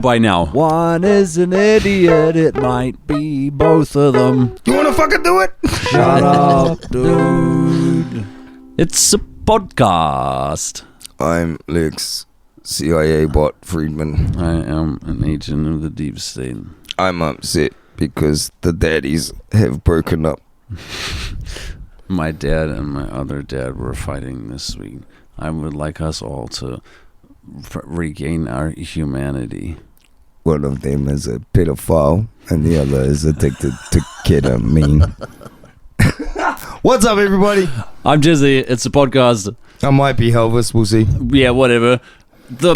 by now. One is an idiot, it might be both of them. You wanna fucking do it? Shut up, dude. It's a podcast. I'm Lex, CIA bot Friedman. I am an agent of the deep state. I'm upset because the daddies have broken up. My dad and my other dad were fighting this week. I would like us all to regain our humanity. One of them is a pedophile and the other is addicted to ketamine. What's up, everybody? I'm Jizzy. It's a podcast. I might be Elvis, we'll see. Yeah, whatever. The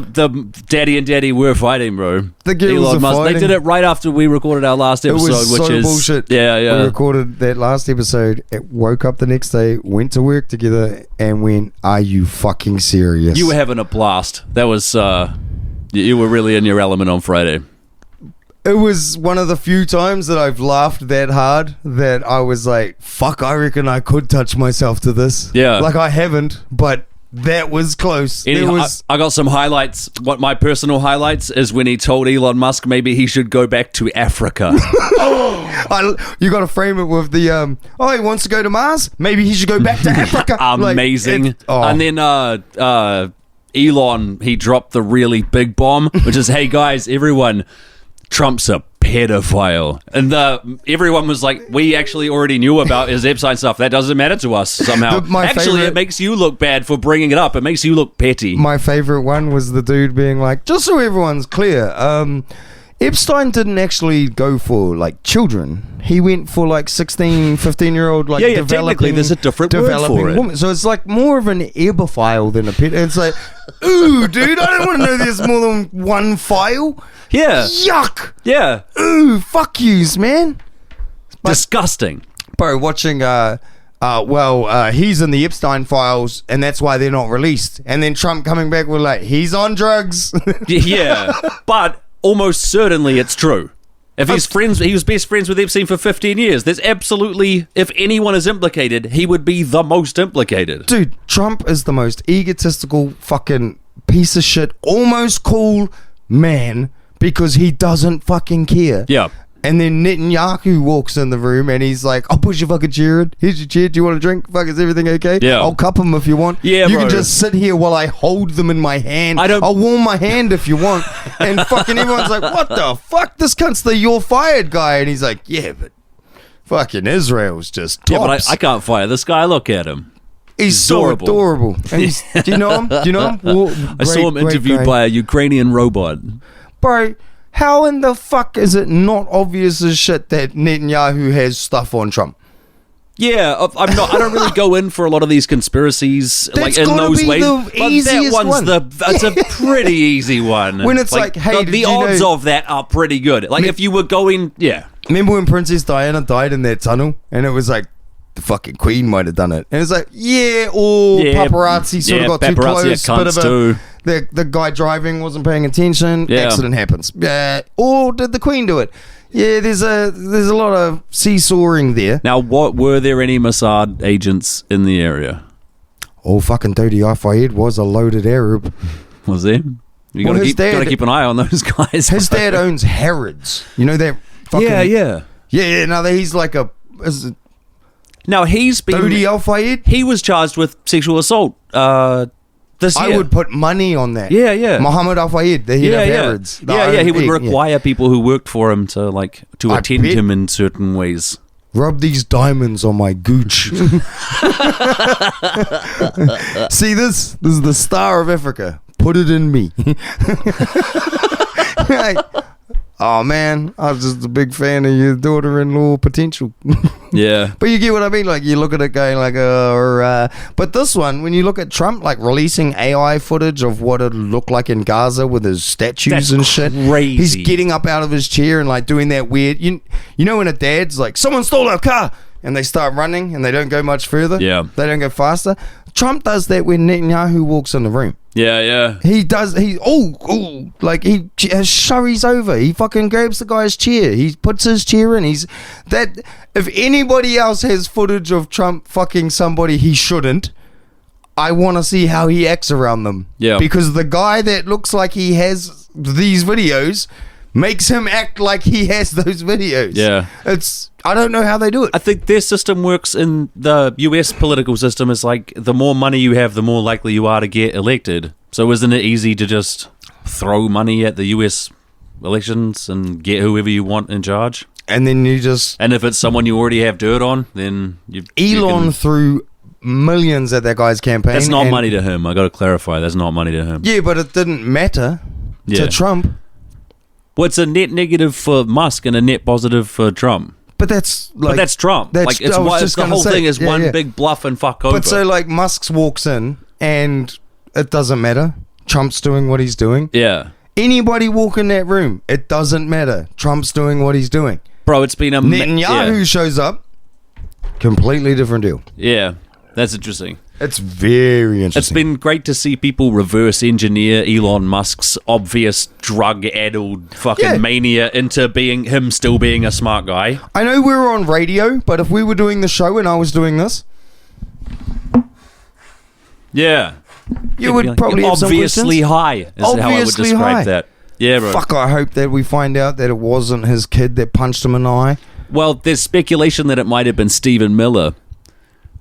daddy and daddy were fighting, bro. The girls Elon are Musk. fighting. They did it right after we recorded our last episode, It was which so is bullshit. Yeah. We recorded that last episode, woke up the next day, went to work together, and went, "Are you fucking serious?" You were having a blast. That was you were really in your element on Friday. It was one of the few times that I've laughed that hard that I was like, fuck, I reckon I could touch myself to this. Yeah. Like, I haven't, but that was close. I got some highlights. What my personal highlights is when he told Elon Musk maybe he should go back to Africa. You got to frame it with the, he wants to go to Mars? Maybe he should go back to Africa. Amazing. And then Elon, he dropped the really big bomb, which is, hey guys, everyone, Trump's a pedophile. And everyone was like, we actually already knew about his Epstein stuff. That doesn't matter to us somehow. It makes you look bad for bringing it up. It makes you look petty. My favorite one was the dude being like, just so everyone's clear, Epstein didn't actually go for like children. He went for like 16, 15-year-old like technically there's a different word for it. Woman. So it's like more of an ebophile than a pet. It's like, ooh, dude, I don't want to know there's more than one file. Yeah. Yuck. Yeah. Ooh, fuck yous, man. Disgusting. Bro, watching he's in the Epstein files and that's why they're not released. And then Trump coming back with like, he's on drugs. Yeah. But almost certainly it's true. If he was best friends with Epstein for 15 years, there's absolutely, if anyone is implicated, he would be the most implicated. Dude, Trump is the most egotistical fucking piece of shit, almost cool man because he doesn't fucking care. Yeah. And then Netanyahu walks in the room and he's like, I'll push your fucking chair in. Here's your chair. Do you want a drink? Fuck, is everything okay? Yeah. I'll cup them if you want. Yeah, you bro. can just sit here while I hold them in my hand. I'll warm my hand if you want. And fucking everyone's like, what the fuck? This cunt's the you're fired guy. And he's like, yeah, but fucking Israel's just tops. Yeah, but I can't fire this guy. Look at him. He's so adorable. And do you know him? I saw him interviewed by a Ukrainian robot. Bro, how in the fuck is it not obvious as shit that Netanyahu has stuff on Trump? Yeah, I don't really go in for a lot of these conspiracies like in those ways. But that one's that's a pretty easy one. When it's like hey, the odds of that are pretty good. Like if you were going, yeah. Remember when Princess Diana died in that tunnel, and it was like the fucking Queen might have done it, and it's like paparazzi sort of got too close. The guy driving wasn't paying attention. Yeah. Accident happens. Or did the Queen do it? Yeah, there's a lot of seesawing there. Now, were there any Mossad agents in the area? Oh, fucking Dodi Al-Fayed was a loaded Arab. Was there? You gotta keep an eye on those guys. His dad owns Harrods. You know that fucking... Yeah, now he's like a... Now, he's been... Dodi Al-Fayed? He was charged with sexual assault this year. I would put money on that. Yeah. Muhammad Al-Fayed, the head of Harrods. He would require people who worked for him to attend him in certain ways. Rub these diamonds on my gooch. See this? This is the star of Africa. Put it in me. Oh man, I was just a big fan of your daughter-in-law potential. Yeah. But you get what I mean? Like, you look at it going like, but this one, when you look at Trump, like, releasing AI footage of what it looked like in Gaza with his statues and shit. Crazy. He's getting up out of his chair and, like, doing that weird, you know when a dad's like, someone stole our car, and they start running and they don't go much further? Yeah. They don't go faster. Trump does that when Netanyahu walks in the room. Yeah. He does. He hurries over. He fucking grabs the guy's chair. He puts his chair in. If anybody else has footage of Trump fucking somebody he shouldn't, I want to see how he acts around them. Yeah. Because the guy that looks like he has these videos makes him act like he has those videos. Yeah. I don't know how they do it. I think their system works in the US political system. Is like the more money you have, the more likely you are to get elected. So isn't it easy to just throw money at the US elections and get whoever you want in charge? And then you just... And if it's someone you already have dirt on, then Elon threw millions at that guy's campaign. That's not money to him. I got to clarify. That's not money to him. Yeah, but it didn't matter to Trump. Well, it's a net negative for Musk and a net positive for Trump. But that's Trump. Like it's the whole thing is one big bluff and fuck over. But so like Musk walks in and it doesn't matter. Trump's doing what he's doing. Yeah. Anybody walk in that room, it doesn't matter. Trump's doing what he's doing. Bro, it's been a... Netanyahu shows up, completely different deal. Yeah, that's interesting. It's very interesting. It's been great to see people reverse engineer Elon Musk's obvious drug-addled fucking mania into being him still being a smart guy. I know we were on radio, but if we were doing the show and I was doing this... Yeah. You would probably have some obviously high is how I would describe that. Yeah, bro. Fuck, I hope that we find out that it wasn't his kid that punched him in the eye. Well, there's speculation that it might have been Stephen Miller.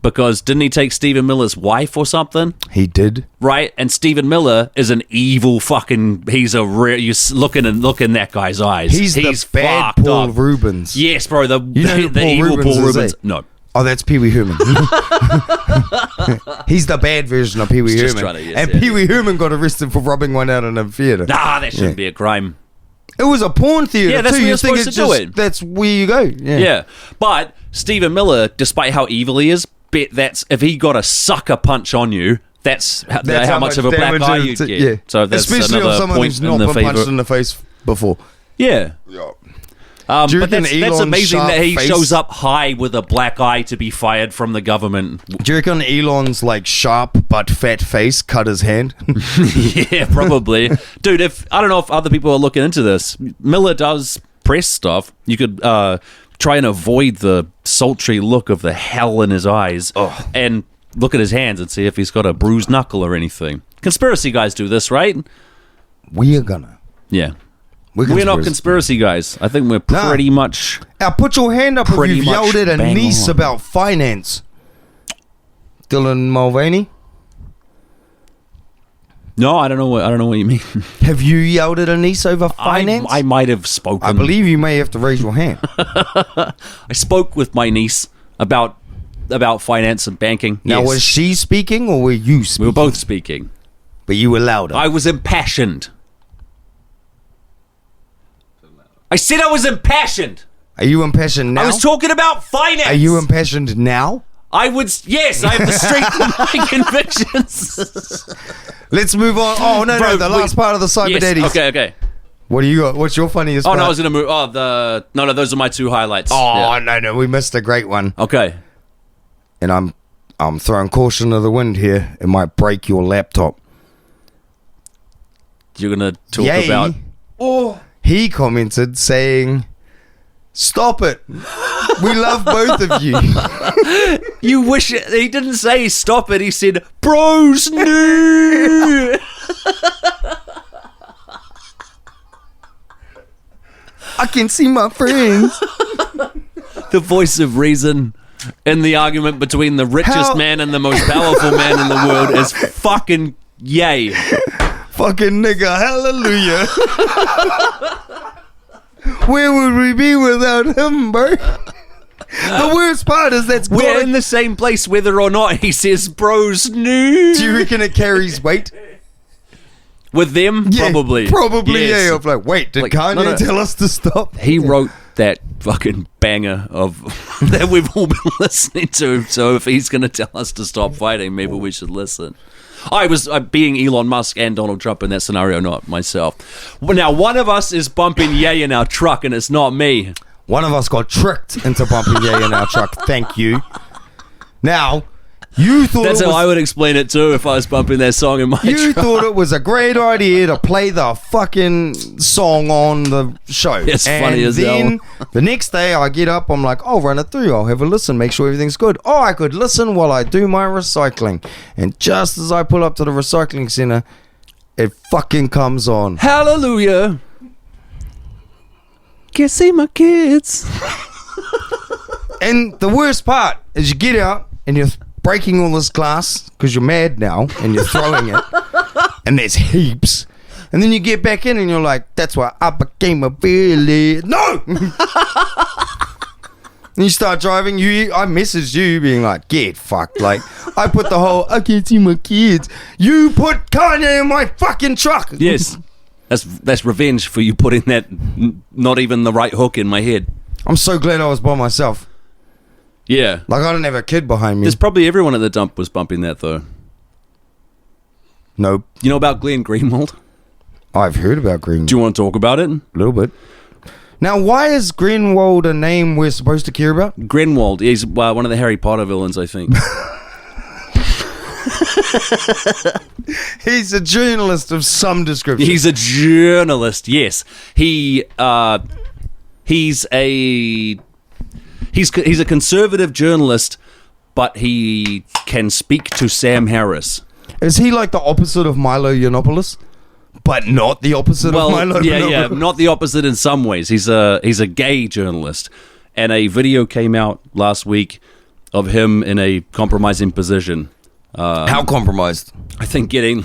Because didn't he take Stephen Miller's wife or something? He did. Right? And Stephen Miller is an evil fucking... He's a real... You look in that guy's eyes. He's the bad Paul Rubens. Yes, bro. The Paul evil Rubens Paul Rubens. No. Oh, that's Pee Wee Herman. He's the bad version of Pee Wee Herman. Pee Wee Herman got arrested for robbing one out in a theater. Nah, that shouldn't be a crime. It was a porn theater. Yeah, that's too. where you're supposed to do it. That's where you go. Yeah. But Stephen Miller, despite how evil he is, bet that's if he got a sucker punch on you, that's how much of a black eye you'd get. Yeah. So that's especially another on someone point who's not been punched in the face before. Yeah. But that's amazing that he shows up high with a black eye to be fired from the government. Do you reckon Elon's like sharp but fat face cut his hand? Yeah, probably. Dude, I don't know if other people are looking into this. Miller does press stuff. You could try and avoid the sultry look of the hell in his eyes and look at his hands and see if he's got a bruised knuckle or anything. Conspiracy guys do this, right? We are gonna. Yeah. We're not conspiracy guys. I think we're pretty much... Now, put your hand up if you've yelled at a niece about finance. Dylan Mulvaney? No, I don't know what you mean. Have you yelled at a niece over finance? I might have spoken. I believe you may have to raise your hand. I spoke with my niece about finance and banking. Now, was she speaking or were you speaking? We were both speaking. But you were louder. I was impassioned. I said I was impassioned. Are you impassioned now? I was talking about finance. Are you impassioned now? Yes, I have the strength of my convictions. Let's move on. Oh, no, the last part of the Cyber Daddies. Okay. What do you got? What's your funniest part? No, I was going to move. No, those are my two highlights. Oh, yeah. No, we missed a great one. Okay. And I'm throwing caution to the wind here. It might break your laptop. You're going to talk about... Oh... He commented saying, "Stop it. We love both of you." You wish it. He didn't say stop it. He said, "Bros, no." I can see my friends. The voice of reason in the argument between the richest man and the most powerful man in the world is fucking yay. Fucking nigga, hallelujah. Where would we be without him, bro? The worst part is we're in the same place whether or not he says bros no. Do you reckon it carries weight? With them? Yeah, probably. Yes. Yeah. Of like, wait, did Kanye tell us to stop? He wrote that fucking banger of that we've all been listening to. So if he's going to tell us to stop fighting, maybe we should listen. I was being Elon Musk and Donald Trump in that scenario, not myself. Now, one of us is bumping yay in our truck, and it's not me. One of us got tricked into bumping yay in our truck. Thank you. Now, You thought That's how I would explain it too if I was bumping that song in my You truck. thought it was a great idea to play the fucking song on the show. It's funny as hell. And then the next day I get up, I'm like, I'll run it through. I'll have a listen, make sure everything's good. Oh, I could listen while I do my recycling. And just as I pull up to the recycling center, it fucking comes on. Hallelujah. Can't see my kids. And the worst part is you get out and you're breaking all this glass because you're mad now and you're throwing it and there's heaps. And then you get back in and you're like, that's why I became a villain. No! And you start driving. I messaged you being like, get fucked. Like, I put the whole, I can't see my kids. You put Kanye in my fucking truck. Yes. That's revenge for you putting that not even the right hook in my head. I'm so glad I was by myself. Yeah. Like, I don't have a kid behind me. There's probably everyone at the dump was bumping that, though. Nope. You know about Glenn Greenwald? I've heard about Greenwald. Do you want to talk about it? A little bit. Now, why is Grenwald a name we're supposed to care about? Grenwald. He's one of the Harry Potter villains, I think. He's a journalist of some description. He's a journalist, yes. He's a conservative journalist, but he can speak to Sam Harris. Is he like the opposite of Milo Yiannopoulos? But not the opposite of Milo Yiannopoulos? Yeah, not the opposite in some ways. He's a gay journalist. And a video came out last week of him in a compromising position. How compromised? I think getting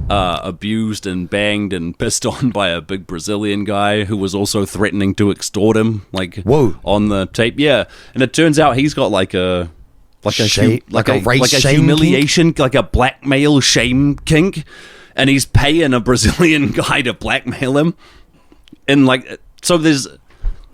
abused and banged and pissed on by a big Brazilian guy who was also threatening to extort him, whoa, on the tape. Yeah, and it turns out he's got like a humiliation, kink? Like a blackmail shame kink, and he's paying a Brazilian guy to blackmail him, and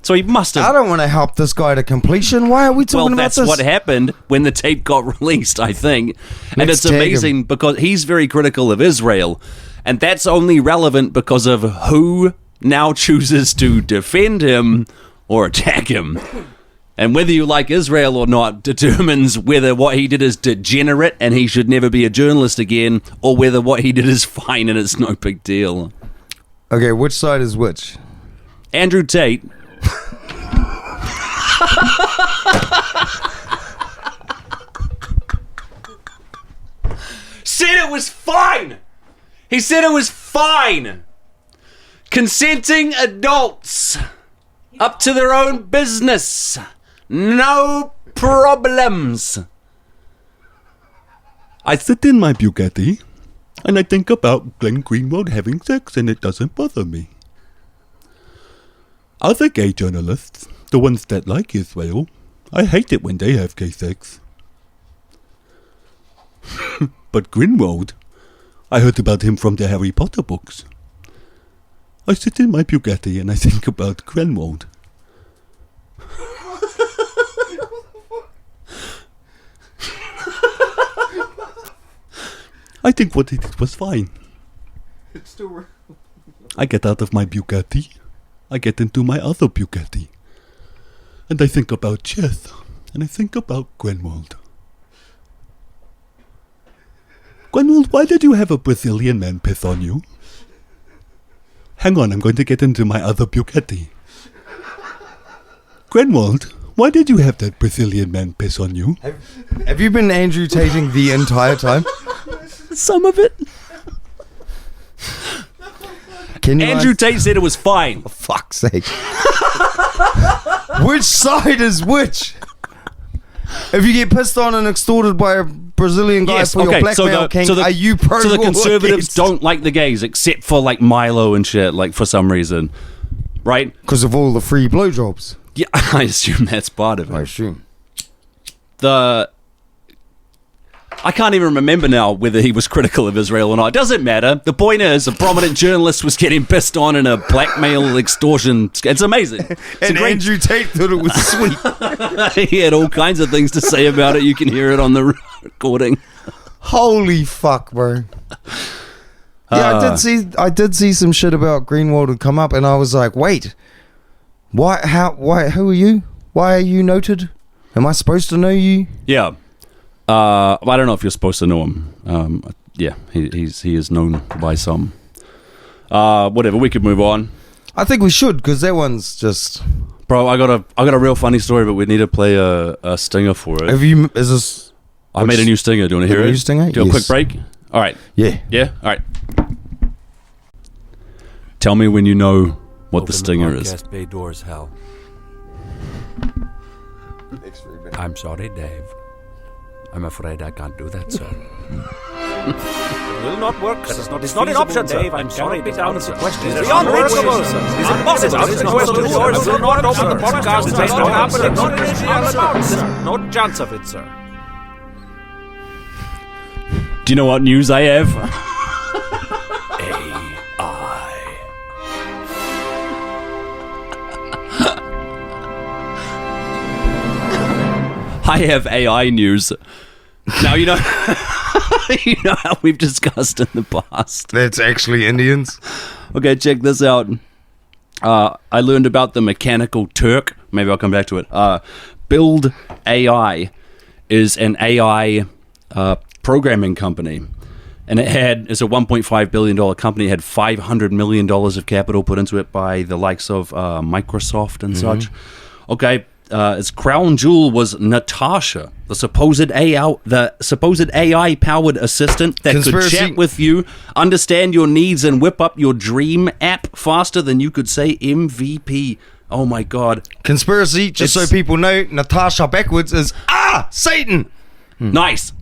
So he must have... I don't want to help this guy to completion. Why are we talking about this? Well, that's what happened when the tape got released, I think. And it's amazing because he's very critical of Israel. And that's only relevant because of who now chooses to defend him or attack him. And whether you like Israel or not determines whether what he did is degenerate and he should never be a journalist again, or whether what he did is fine and it's no big deal. Okay, which side is which? Andrew Tate... said it was fine. He said it was fine. Consenting adults up to their own business. No problems. I sit in my Bugatti and I think about Glenn Greenwald having sex and it doesn't bother me. Other gay journalists, the ones that like Israel, I hate it when they have gay sex. But Grenwald, I heard about him from the Harry Potter books. I sit in my Bugatti and I think about Grenwald. I think what he did was fine. It's still real. I get out of my Bugatti. I get into my other Bugatti. And I think about chess. And I think about Grenwald. Grenwald, why did you have a Brazilian man piss on you? Hang on, I'm going to get into my other Bugatti. Grenwald, why did you have that Brazilian man piss on you? Have you been Andrew Tating the entire time? Some of it. Andrew Tate said it was fine. For fuck's sake. Which side is which? If you get pissed on and extorted by a Brazilian guy for your blackmail king, are you pro? So the conservatives don't like the gays except for like Milo and shit, like for some reason, right? Because of all the free blowjobs. Yeah, I assume that's part of it. I assume. I can't even remember now whether he was critical of Israel or not. It doesn't matter. The point is, a prominent journalist was getting pissed on in a blackmail extortion. It's amazing. And Andrew Tate thought it was sweet. He had all kinds of things to say about it. You can hear it on the recording. Holy fuck, bro. Yeah, I did see some shit about Greenwald had come up, and I was like, wait, who are you? Why are you noted? Am I supposed to know you? Yeah. I don't know if you're supposed to know him. Yeah, he is known by some. Whatever, we could move on. I think we should, because that one's just... Bro, I got a real funny story, but we need to play a stinger for it. I made a new stinger. Do you want to hear it? New stinger? Do a quick break? All right. Yeah. Yeah? All right. Tell me when you know what the stinger is. Bay doors, Hal. I'm sorry, Dave. I'm afraid I can't do that, sir. It will not work. It's not an option, Dave. I'm sorry, to answer questions. It's unreachable. It's impossible. It's impossible. Doors will not open the podcast. It's not happening. No chance of it, sir. Do you know what news I have? I have AI news. Now, you know how we've discussed in the past. That's actually Indians. Okay, check this out. I learned about the Mechanical Turk. Maybe I'll come back to it. Build AI is an AI programming company. And it's a $1.5 billion company. It had $500 million of capital put into it by the likes of Microsoft and such. Okay. Its crown jewel was Natasha, the supposed AI-powered assistant that could chat with you, understand your needs, and whip up your dream app faster than you could say MVP. Oh my God! Conspiracy. Just so people know, Natasha backwards is Satan. Nice.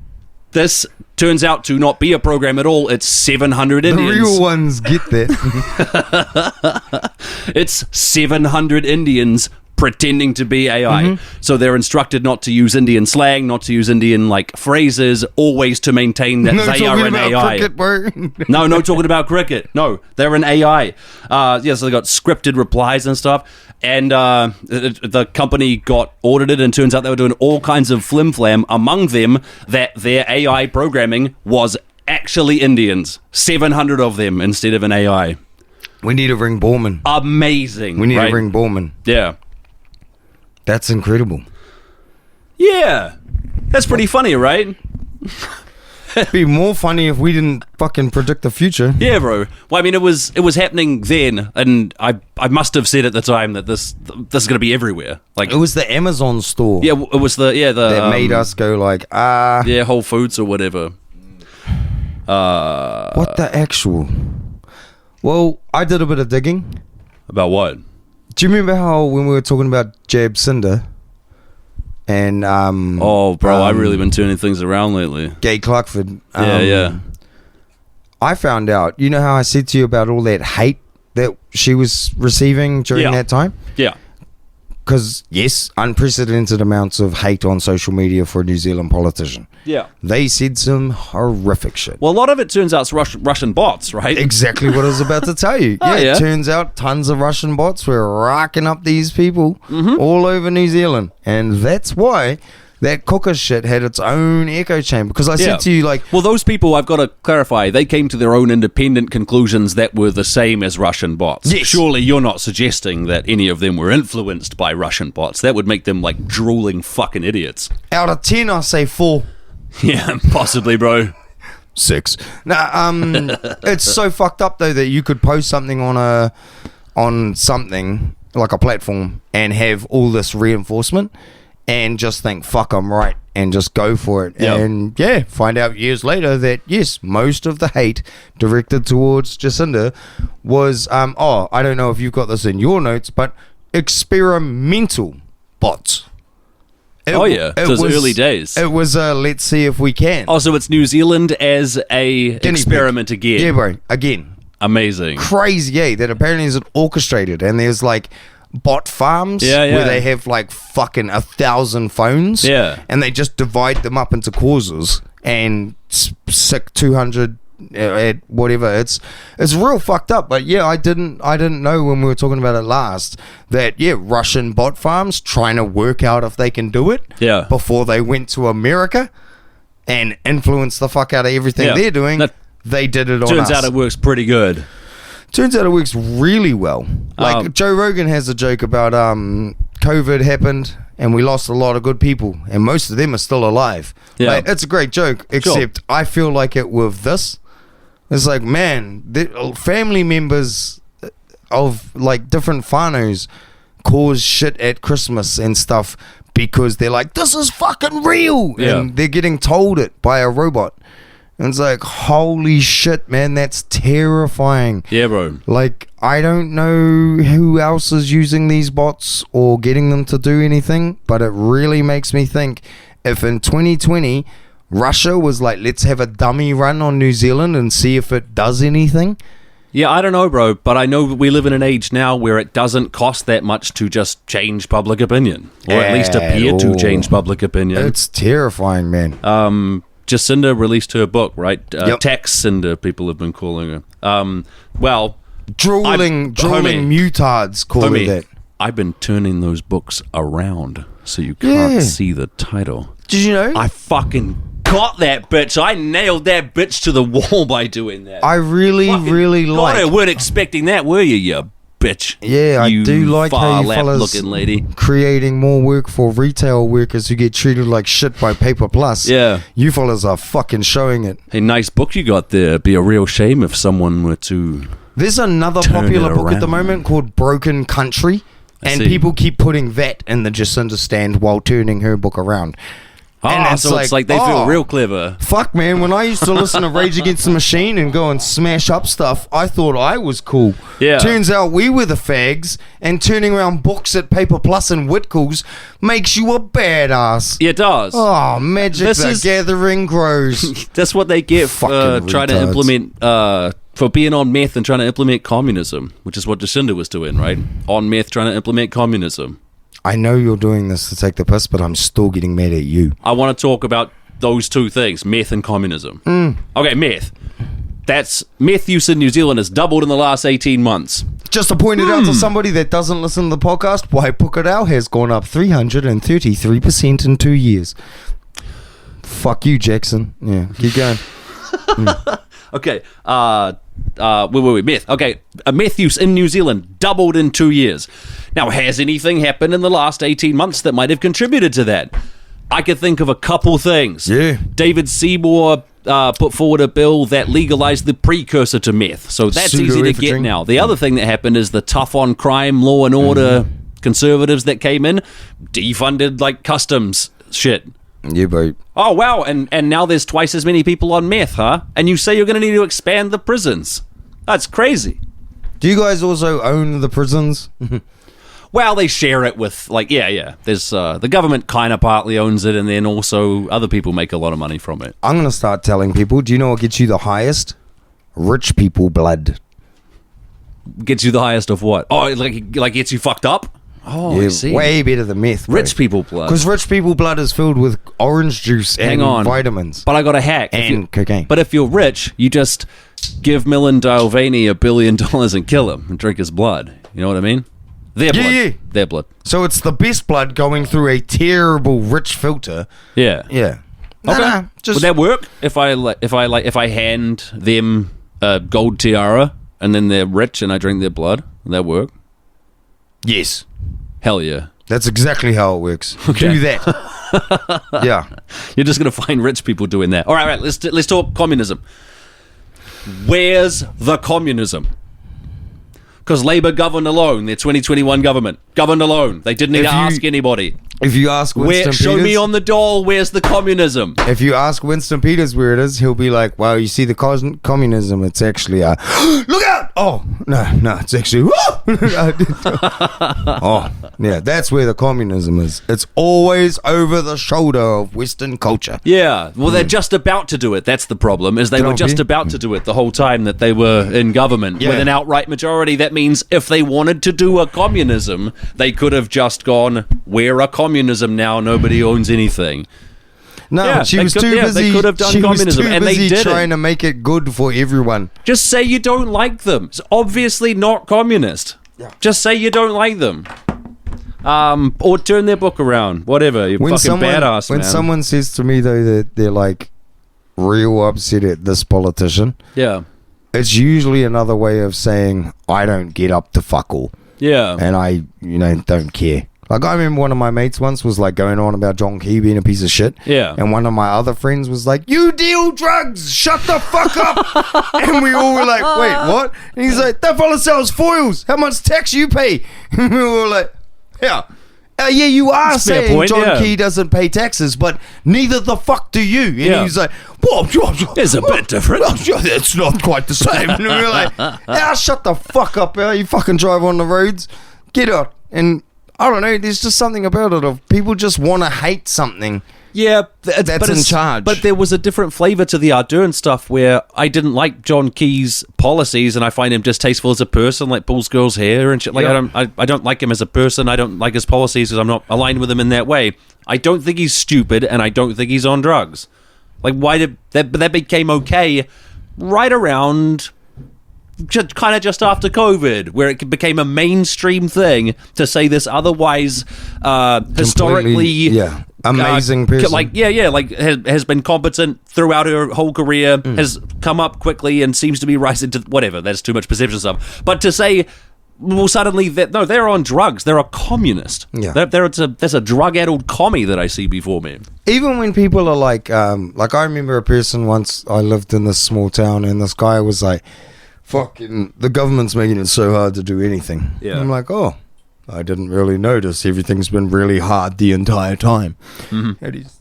This turns out to not be a program at all. It's 700 Indians. The real ones get that. It's 700 Indians pretending to be AI. So they're instructed not to use Indian slang, not to use Indian phrases, always to maintain that they are an AI. Cricket, bro. No talking about cricket. No, they're an AI. So they got scripted replies and stuff. And the company got audited, and turns out they were doing all kinds of flim-flam, among them that their AI programming was actually Indians. 700 of them instead of an AI. We need to ring Borman. Amazing. We need to ring Borman. Yeah. That's incredible. Yeah. That's pretty funny, right? It'd be more funny if we didn't fucking predict the future. Yeah, bro. Well, I mean, it was happening then, and I must have said at the time that this is going to be everywhere. It was the Amazon store. Yeah, it was the that made us go yeah, Whole Foods or whatever. What the actual? Well, I did a bit of digging. About what? Do you remember how when we were talking about jacinda and oh, bro, I've really been turning things around lately. Gay Clarkford. Yeah. I found out. You know how I said to you about all that hate that she was receiving during that time? Yeah. Because, yes, unprecedented amounts of hate on social media for a New Zealand politician. Yeah. They said some horrific shit. Well, a lot of it turns out it's Russian bots, right? Exactly what I was about to tell you. It turns out tons of Russian bots were racking up these people all over New Zealand. And that's why that cooker shit had its own echo chamber. Because I said to you, well, those people, I've got to clarify, they came to their own independent conclusions that were the same as Russian bots. Yes. Surely you're not suggesting that any of them were influenced by Russian bots. That would make them drooling fucking idiots. Out of 10, I say 4. Yeah, possibly, bro. 6. It's so fucked up, though, that you could post something on something, like a platform, and have all this reinforcement. And just think, fuck, I'm right, and just go for it. Yep. And find out years later that, yes, most of the hate directed towards Jacinda was, I don't know if you've got this in your notes, but experimental bots. It was early days. It was let's see if we can. Oh, so it's New Zealand as a experiment again. Yeah, bro, again. Amazing. Crazy, that apparently is orchestrated, and there's bot farms where they have fucking 1,000 phones and they just divide them up into causes and sick 200 at whatever. It's real fucked up. But I didn't know when we were talking about it last that Russian bot farms trying to work out if they can do it before they went to America and influence the fuck out of everything they're doing. They did it on us. Turns out it works pretty good. Turns out it works really well. Joe Rogan has a joke about COVID happened and we lost a lot of good people, and most of them are still alive. Yeah. Like, it's a great joke, except I feel like it with this. It's like, man, the family members of like different whānaus cause shit at Christmas and stuff because they're like, this is fucking real, and they're getting told it by a robot. And it's like, holy shit, man, that's terrifying. Yeah, bro. Like, I don't know who else is using these bots or getting them to do anything, but it really makes me think if in 2020 Russia was like, let's have a dummy run on New Zealand and see if it does anything. Yeah, I don't know, bro, but I know we live in an age now where it doesn't cost that much to just change public opinion, or at least appear to change public opinion. It's terrifying, man. Jacinda released her book, right? Tax-cinda, people have been calling her. Drooling mutards call it that. I've been turning those books around so you can't see the title. Did you know? I fucking got that bitch. I nailed that bitch to the wall by doing that. I really like. You weren't expecting that, were you, you bitch? Yeah, I do like how you fellas looking lady creating more work for retail workers who get treated like shit by Paper Plus. Yeah. You fellas are fucking showing it. Hey, nice book you got there. It'd be a real shame if someone were to... There's another popular book at the moment called Broken Country, and people keep putting that in the Jacinda stand while turning her book around. And it's like they feel real clever. Fuck, man, when I used to listen to Rage Against the Machine and go and smash up stuff, I thought I was cool. Yeah. Turns out we were the fags, and turning around books at Paper Plus and Whitkell's makes you a badass. Yeah, it does. Oh, Magic the Gathering grows. That's what they get for trying to implement... for being on meth and trying to implement communism, which is what Jacinda was doing, right? On meth, trying to implement communism. I know you're doing this to take the piss, but I'm still getting mad at you. I want to talk about those two things, meth and communism. Okay, meth. Meth use in New Zealand has doubled in the last 18 months. Just to point it out to somebody that doesn't listen to the podcast, why Puketau has gone up 333% in 2 years. Fuck you, Jackson. Yeah, keep going. Okay, wait, meth. Okay, meth use in New Zealand doubled in 2 years. Now, has anything happened in the last 18 months that might have contributed to that? I could think of a couple things. Yeah. David Seymour put forward a bill that legalized the precursor to meth, so that's easy to get now. The other thing that happened is the tough on crime, law and order conservatives that came in defunded like customs shit. Yeah, bro. Oh, wow, and now there's twice as many people on meth, huh? And you say you're going to need to expand the prisons. That's crazy. Do you guys also own the prisons? Well, they share it with, like, yeah. There's the government kind of partly owns it, and then also other people make a lot of money from it. I'm going to start telling people, do you know what gets you the highest? Rich people blood. Gets you the highest of what? Oh, like gets you fucked up? Oh, yeah, I see. Way better than meth, bro. Rich people blood. Because rich people blood is filled with orange juice and vitamins. But I got a hack. And cocaine. But if you're rich, you just give Millendale Vaney $1 billion and kill him and drink his blood. You know what I mean? Their blood. Yeah. Their blood. So it's the best blood going through a terrible rich filter. Yeah. Yeah. Okay. Would that work if I hand them a gold tiara and then they're rich and I drink their blood? Would that work? Yes. Hell yeah. That's exactly how it works. Okay. Do that. Yeah. You're just going to find rich people doing that. All right. Let's talk communism. Where's the communism? Because Labour governed alone. Their 2021 government governed alone. They didn't need to ask anybody. If you ask Winston Peters... Show me on the doll, where's the communism? If you ask Winston Peters where it is, he'll be like, well, you see the communism, it's actually look out! Oh, no, it's actually... Oh, yeah, that's where the communism is. It's always over the shoulder of Western culture. Yeah, well, they're just about to do it. That's the problem, is they were just about to do it the whole time that they were in government with an outright majority. That means if they wanted to do a communism, they could have just gone, we're a communism now, nobody owns anything. No, she was too busy. They could have done communism, and they didn't. Trying to make it good for everyone. Just say you don't like them. It's obviously not communist. Yeah. Just say you don't like them. Or turn their book around. Whatever. You're fucking badass, man. When someone says to me, though, that they're like real upset at this politician, it's usually another way of saying, I don't get up to fuck all. Yeah. And I, don't care. Like, I remember one of my mates once was like going on about John Key being a piece of shit. Yeah. And one of my other friends was like, "You deal drugs, shut the fuck up." And we all were like, "Wait, what?" And he's like, "That fella sells foils. How much tax you pay?" And we were like, "Yeah. Yeah, you are That's a fair saying point, John yeah. Key doesn't pay taxes, but neither the fuck do you." And he's like, "Well, It's a bit different. Well, it's not quite the same." And we were like, "Yeah, shut the fuck up, you fucking drive on the roads. Get out." And I don't know, there's just something about it of people just want to hate something. Yeah, That's in charge. But there was a different flavour to the Ardern stuff where I didn't like John Key's policies, and I find him distasteful as a person, like pulls girls' hair and shit. Like I don't like him as a person. I don't like his policies because I'm not aligned with him in that way. I don't think he's stupid, and I don't think he's on drugs. Like, why did that became okay right around kind of just after COVID, where it became a mainstream thing to say this otherwise historically amazing person, like has been competent throughout her whole career, has come up quickly and seems to be rising to whatever. That's too much perception stuff. But to say, well, suddenly that no, they're on drugs. They're a communist. Yeah, there's a drug-addled commie that I see before me. Even when people are like I remember a person once. I lived in this small town, and this guy was like, "Fucking, the government's making it so hard to do anything." Yeah. And I'm like, "Oh, I didn't really notice. Everything's been really hard the entire time." Mm-hmm. And he's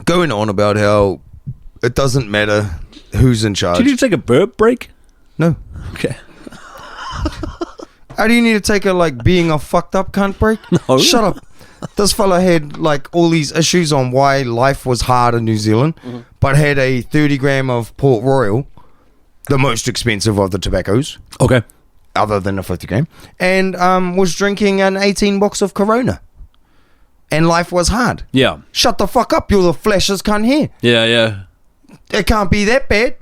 going on about how it doesn't matter who's in charge. Did you take a burp break? No. Okay. How do you need to take a, like, being a fucked up cunt break? No. Shut up. This fella had, like, all these issues on why life was hard in New Zealand, but had a 30 gram of Port Royal, the most expensive of the tobaccos. Okay. Other than a 50 gram, and was drinking an 18 box of Corona, and life was hard. Yeah. Shut the fuck up, you're the flashest cunt here. Yeah. It can't be that bad.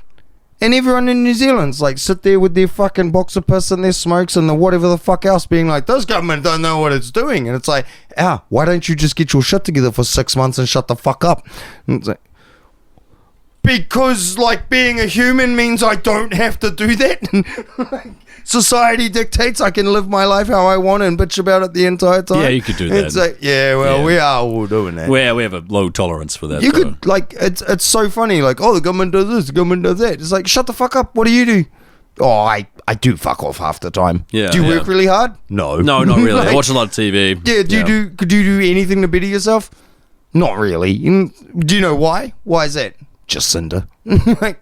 And everyone in New Zealand's like sit there with their fucking box of piss and their smokes and the whatever the fuck else, being like, this government don't know what it's doing. And it's like, why don't you just get your shit together for 6 months and shut the fuck up? And it's like, because, like, being a human means I don't have to do that. Like, society dictates I can live my life how I want and bitch about it the entire time. Yeah, you could do that. It's like, we are all doing that. We have a low tolerance for that. You could, like, it's so funny. Like, oh, the government does this, the government does that. It's like, shut the fuck up. What do you do? Oh, I do fuck off half the time. Yeah. Do you work really hard? No, not really. Like, I watch a lot of TV. Yeah. Could you do anything to better yourself? Not really. Do you know why? Why is that? Jacinda. Like,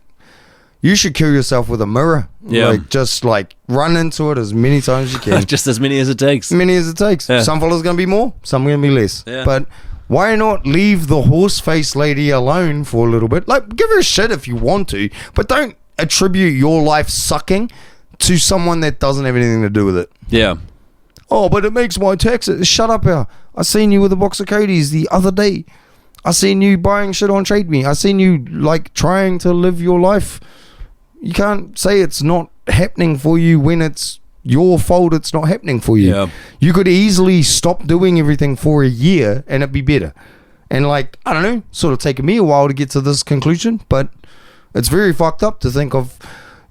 you should kill yourself with a mirror. Yeah. Like, just like run into it as many times as you can. Just as many as it takes. Many as it takes. Yeah. Some fellas gonna be more, some gonna be less. Yeah. But why not leave the horse face lady alone for a little bit? Like, give her a shit if you want to, but don't attribute your life sucking to someone that doesn't have anything to do with it. Yeah. Oh, but it makes my taxes. Shut up, Al. I seen you with a box of Cody's the other day. I seen you buying shit on Trade Me. I seen you, like, trying to live your life. You can't say it's not happening for you when it's your fault it's not happening for you. Yeah. You could easily stop doing everything for a year and it'd be better. And, like, I don't know, sort of taken me a while to get to this conclusion, but it's very fucked up to think of,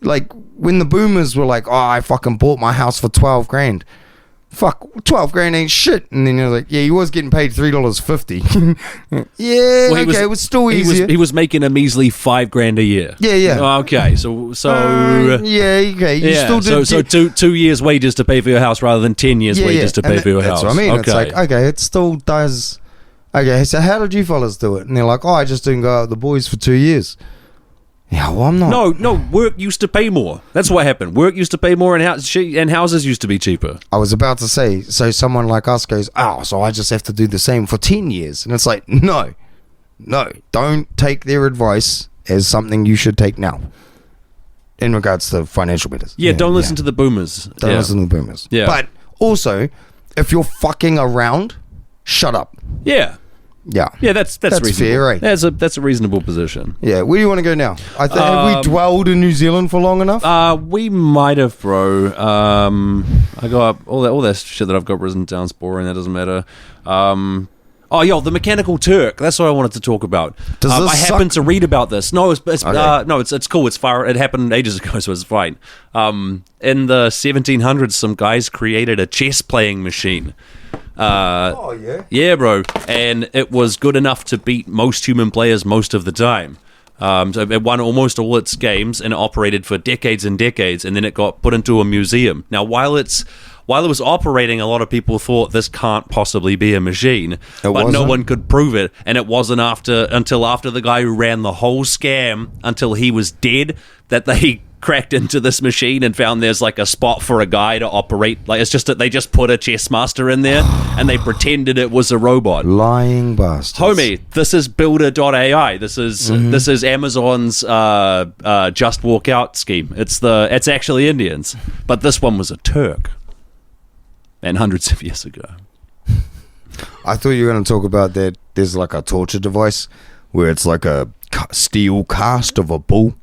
like, when the boomers were like, oh, I fucking bought my house for 12 grand. Fuck, 12 grand ain't shit. And then you're like, yeah, he was getting paid $3.50. Yeah, well, it was still easier. He was making a measly $5,000 a year. Yeah. Oh, okay, so yeah, okay. You still did, so 2 years' wages to pay for your house rather than 10 years' wages to pay for your house. That's what I mean. Okay. It's like, okay, it still does. Okay, so how did you fellas do it? And they're like, oh, I just didn't go out with the boys for 2 years. Yeah, well, I'm not. No, work used to pay more. That's what happened. Work used to pay more, and houses used to be cheaper. I was about to say, so someone like us goes, oh, so I just have to do the same for 10 years. And it's like, no, don't take their advice as something you should take now in regards to financial matters. Yeah, don't listen to the boomers. Don't listen to the boomers. Yeah. But also, if you're fucking around, shut up. Yeah. Yeah, that's reasonable. Fair, right? That's a reasonable position. Yeah, where do you want to go now? Have we dwelled in New Zealand for long enough? We might have, bro. I got all that shit that I've got written down's boring. That doesn't matter. The Mechanical Turk. That's what I wanted to talk about. I happened to read about this. No, it's cool. It's far. It happened ages ago, so it's fine. In the 1700s, some guys created a chess playing machine. yeah? Yeah, bro. And it was good enough to beat most human players most of the time. So it won almost all its games and it operated for decades and decades, and then it got put into a museum. Now, while it was operating, a lot of people thought this can't possibly be a machine, but no one could prove it. And it wasn't until after the guy who ran the whole scam, until he was dead, that they cracked into this machine and found there's like a spot for a guy to operate. Like, it's just that they just put a chess master in there and they pretended it was a robot. Lying bastards. Homie, this is builder.ai. This is Amazon's just walk out scheme. It's actually Indians, but this one was a Turk, and hundreds of years ago. I thought you were going to talk about that. There's like a torture device where it's like a steel cast of a bull.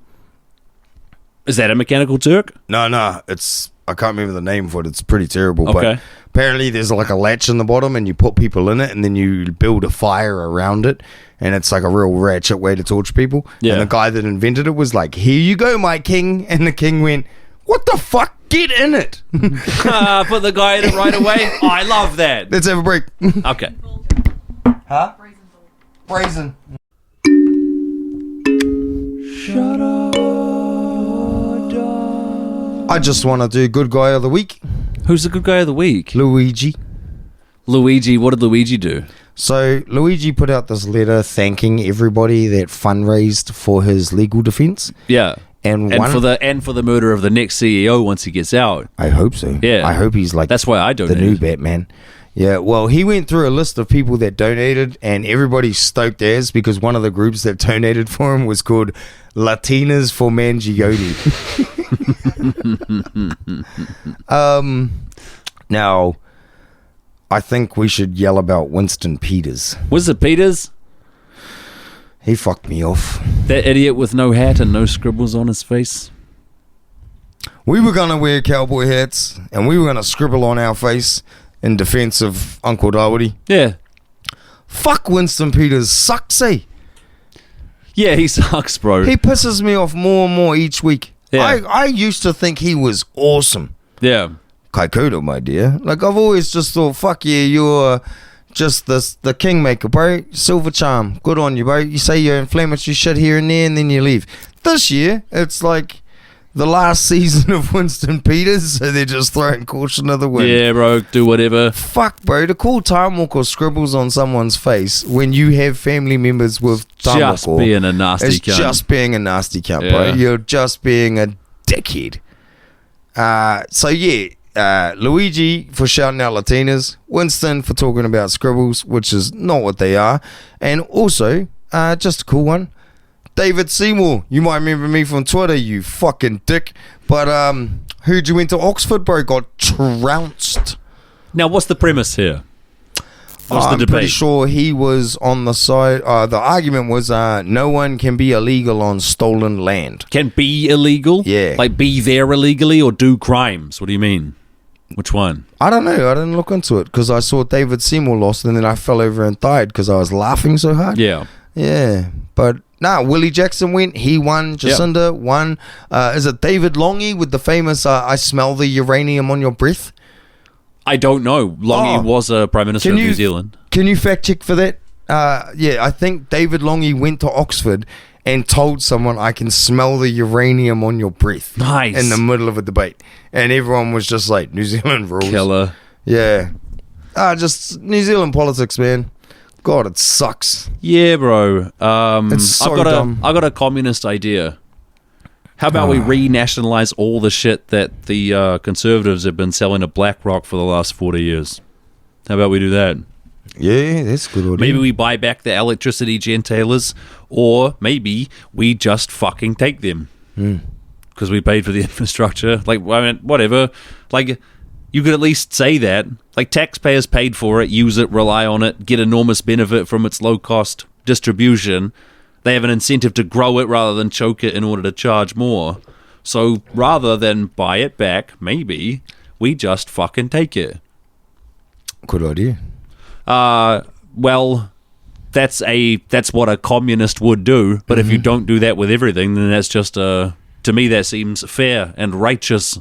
Is that a mechanical Turk? No, it's, I can't remember the name for it. It's pretty terrible. Okay. But apparently there's like a latch in the bottom and you put people in it and then you build a fire around it, and it's like a real ratchet way to torture people. Yeah. And the guy that invented it was like, here you go, my king. And the king went, what the fuck? Get in it. Put the guy in it right away. Oh, I love that. Let's have a break. Okay. Huh? Brazen. Shut up. I just want to do good guy of the week. Who's the good guy of the week? Luigi. Luigi. What did Luigi do? So Luigi put out this letter thanking everybody that fundraised for his legal defense. Yeah. And for the murder of the next CEO once he gets out. I hope so. Yeah. I hope he's like, that's why I donated. The new Batman. Yeah, well, he went through a list of people that donated, and everybody's stoked as, because one of the groups that donated for him was called Latinas for Mangionne. Now, I think we should yell about Winston Peters. Was it Peters? He fucked me off. That idiot with no hat and no scribbles on his face. We were going to wear cowboy hats, and we were going to scribble on our face in defense of Uncle Dawidi. Yeah. Fuck Winston Peters. Sucks, eh? Yeah, he sucks, bro. He pisses me off more and more each week. Yeah. I used to think he was awesome. Yeah. Kaikoura, my dear. Like, I've always just thought, fuck yeah, you're just the kingmaker, bro. Silver charm. Good on you, bro. You say your inflammatory shit here and there, and then you leave. This year, it's like the last season of Winston Peters, so they're just throwing caution to the wind. Yeah, bro, do whatever. Fuck, bro, to call time walk or scribbles on someone's face when you have family members with time just walk, being a nasty it's cunt. just being a nasty cunt, bro. Yeah. You're just being a dickhead. Luigi for shouting out Latinas, Winston for talking about scribbles, which is not what they are, and also, just a cool one, David Seymour. You might remember me from Twitter, you fucking dick. But heard you went to Oxford, bro, got trounced. Now, what's the premise here? What's the I'm debate? pretty sure he was on the side. The argument was no one can be illegal on stolen land. Can be illegal? Yeah. Like be there illegally or do crimes? What do you mean? Which one? I don't know. I didn't look into it because I saw David Seymour lost and then I fell over and died because I was laughing so hard. Yeah. Yeah. But Willie Jackson went. He won. Jacinda won. Is it David Longy with the famous I smell the uranium on your breath? I don't know. Longy was a Prime Minister of New Zealand. Can you fact check for that? Yeah, I think David Longy went to Oxford and told someone, I can smell the uranium on your breath. Nice. In the middle of a debate. And everyone was just like, New Zealand rules. Killer. Yeah. Just New Zealand politics, man. God, it sucks. Yeah, bro. It's so dumb. I got a communist idea. How about we renationalize all the shit that the Conservatives have been selling to BlackRock for the last 40 years? How about we do that? Yeah, that's a good idea. Maybe we buy back the electricity gentailers, or maybe we just fucking take them. Because we paid for the infrastructure. Like, I mean, whatever. Like, you could at least say that. Like, taxpayers paid for it, use it, rely on it, get enormous benefit from its low-cost distribution. They have an incentive to grow it rather than choke it in order to charge more. So rather than buy it back, maybe we just fucking take it. Good idea. Well, that's what a communist would do. But if you don't do that with everything, then that's just to me that seems fair and righteous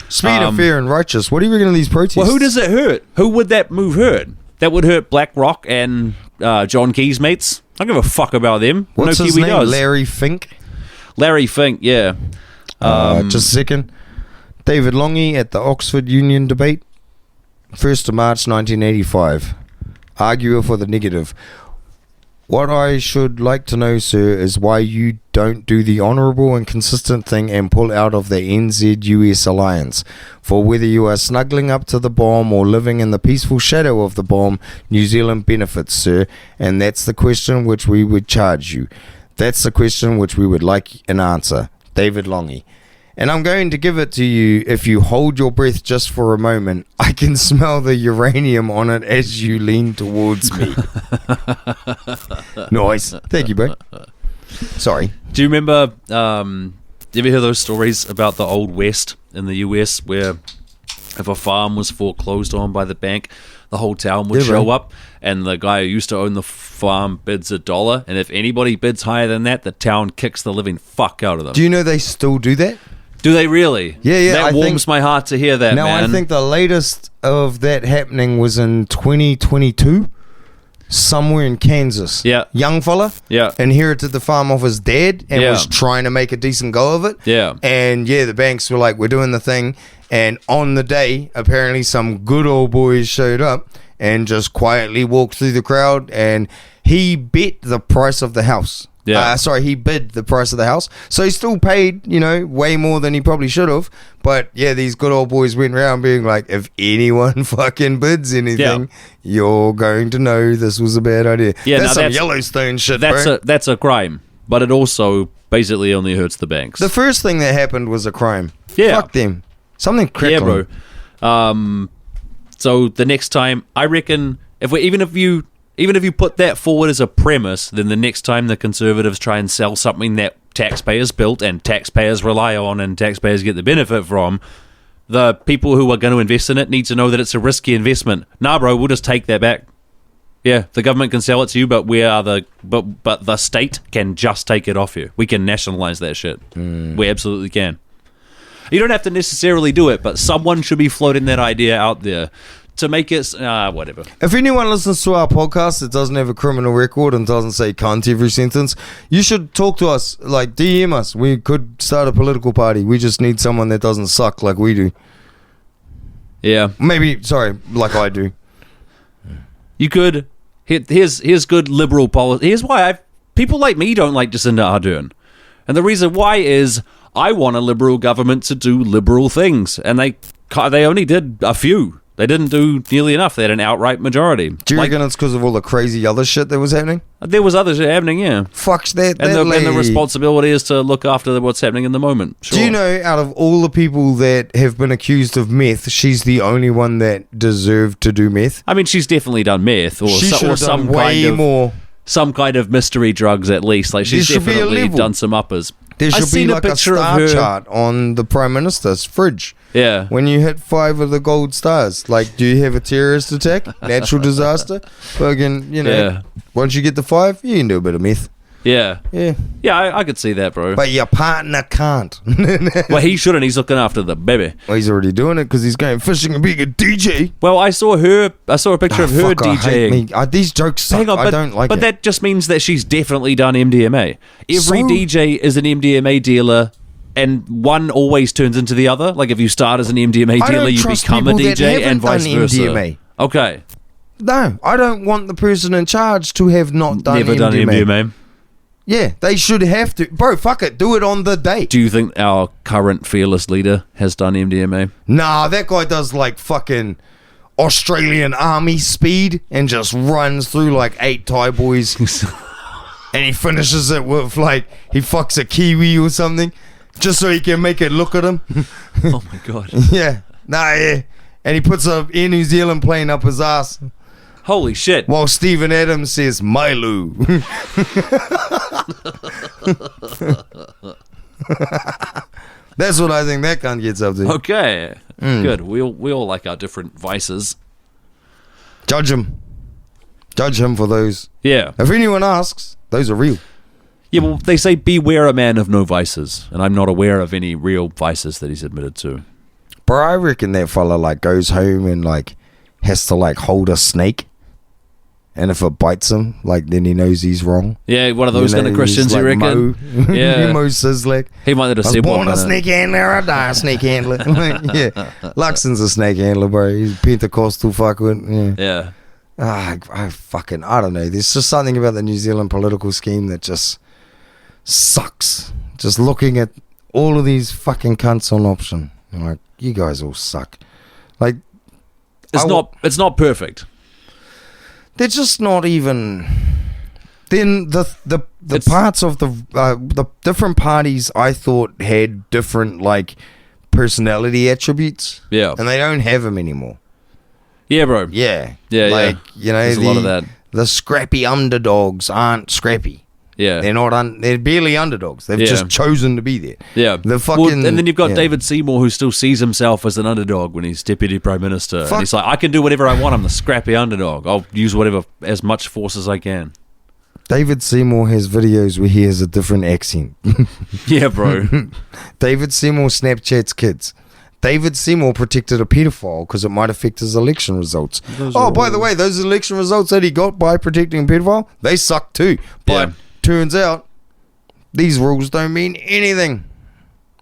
Speed of fair and righteous. What do you reckon of these protests? Well, who does it hurt? Who would that move hurt? That would hurt Blackrock and John Key's mates. I don't give a fuck about them. What's his name? Does. Larry Fink? Larry Fink, yeah. Just a second. David Longy at the Oxford Union debate. 1st of March 1985. Arguer for the negative. What I should like to know, sir, is why you don't do the honourable and consistent thing and pull out of the NZ-US alliance. For whether you are snuggling up to the bomb or living in the peaceful shadow of the bomb, New Zealand benefits, sir, and that's the question which we would charge you. That's the question which we would like an answer. David Longy. And I'm going to give it to you if you hold your breath just for a moment. I can smell the uranium on it as you lean towards me. Nice. Thank you, bro. Sorry. Do you remember, do you ever hear those stories about the Old West in the US where if a farm was foreclosed on by the bank, the whole town would show up and the guy who used to own the farm bids $1, and if anybody bids higher than that, the town kicks the living fuck out of them. Do you know they still do that? Do they really? Yeah. That warms my heart to hear that, man. I think the latest of that happening was in 2022, somewhere in Kansas. Yeah. Young fella. Yeah. Inherited the farm off his dad and was trying to make a decent go of it. Yeah. And the banks were like, we're doing the thing. And on the day, apparently some good old boys showed up and just quietly walked through the crowd, and he bet the price of the house. Yeah. He bid the price of the house. So he still paid, way more than he probably should have. But these good old boys went around being like, if anyone fucking bids anything, you're going to know this was a bad idea. Yeah, that's some Yellowstone shit, That's a crime. But it also basically only hurts the banks. The first thing that happened was a crime. Yeah. Fuck them. Something crackling. Yeah, bro. So the next time, I reckon, even if you put that forward as a premise, then the next time the Conservatives try and sell something that taxpayers built and taxpayers rely on and taxpayers get the benefit from, the people who are going to invest in it need to know that it's a risky investment. Nah, bro, we'll just take that back. Yeah, the government can sell it to you, but but the state can just take it off you. We can nationalize that shit. We absolutely can. You don't have to necessarily do it, but someone should be floating that idea out there to make it, whatever. If anyone listens to our podcast that doesn't have a criminal record and doesn't say cunt every sentence, you should talk to us, like DM us. We could start a political party. We just need someone that doesn't suck like we do. Yeah. Maybe, sorry, like I do. You could, here's good liberal policy. Here's why people like me don't like Jacinda Ardern. And the reason why is I want a liberal government to do liberal things. And they only did a few. They didn't do nearly enough. They had an outright majority. Do you reckon it's because of all the crazy other shit that was happening? There was other shit happening, yeah. Fuck's that. And the responsibility is to look after what's happening in the moment. Sure. Do you know, out of all the people that have been accused of meth, she's the only one that deserved to do meth? I mean, she's definitely done meth or some way more. Some kind of mystery drugs, at least. Like, she's definitely done some uppers. There should be like a star chart on the Prime Minister's fridge. Yeah. When you hit 5 of the gold stars, like, do you have a terrorist attack, natural disaster? Fucking, once you get the 5, you can do a bit of meth. Yeah. Yeah. Yeah, I could see that, bro. But your partner can't. Well, he shouldn't. He's looking after the baby. Well, he's already doing it because he's going fishing and being a DJ. Well, I saw a picture of her DJing. These jokes suck. I don't like it. But that just means that she's definitely done MDMA. Every DJ is an MDMA dealer, and one always turns into the other. Like, if you start as an MDMA dealer, you become a DJ, and vice versa. MDMA. Okay. No, I don't want the person in charge to have not done Never MDMA. done MDMA. Yeah, they should have to. Bro, fuck it. Do it on the day. Do you think our current fearless leader has done MDMA? Nah, that guy does like fucking Australian army speed and just runs through like 8 Thai boys. And he finishes it with like, he fucks a Kiwi or something just so he can make it look at him. Oh my God. Yeah. Nah, yeah. And he puts a Air New Zealand plane up his ass. Holy shit. While Stephen Adams says, Mailu. That's what I think that cunt gets up to. Okay. Good. We all like our different vices. Judge him. Judge him for those. Yeah. If anyone asks, those are real. Yeah, well, they say beware a man of no vices. And I'm not aware of any real vices that he's admitted to. Bro, I reckon that fella like goes home and like has to like hold a snake, and if it bites him, like then he knows he's wrong. Yeah, one of those kind of Christians, you reckon? Yeah, Mo Sizzlick. He might have said born a snake handler, I die a snake handler. Yeah, Luxon's a snake handler, bro. He's Pentecostal fucking. Yeah. I don't know. There's just something about the New Zealand political scheme that just sucks. Just looking at all of these fucking cunts on option, I'm like, you guys all suck. Like, it's not perfect. They're just not even. Then the parts of the different parties I thought had different like personality attributes. Yeah, and they don't have them anymore. Yeah, bro. Yeah, like you know, there's a lot of that. The scrappy underdogs aren't scrappy. Yeah, they're not. They're barely underdogs. They've just chosen to be there. Yeah, the fucking. And then you've got David Seymour, who still sees himself as an underdog when he's deputy prime minister. And he's like, I can do whatever I want. I'm the scrappy underdog. I'll use as much force as I can. David Seymour has videos where he has a different accent. Yeah, bro. David Seymour Snapchats kids. David Seymour protected a pedophile because it might affect his election results. By the way, those election results that he got by protecting a pedophile, they suck too. But turns out these rules don't mean anything.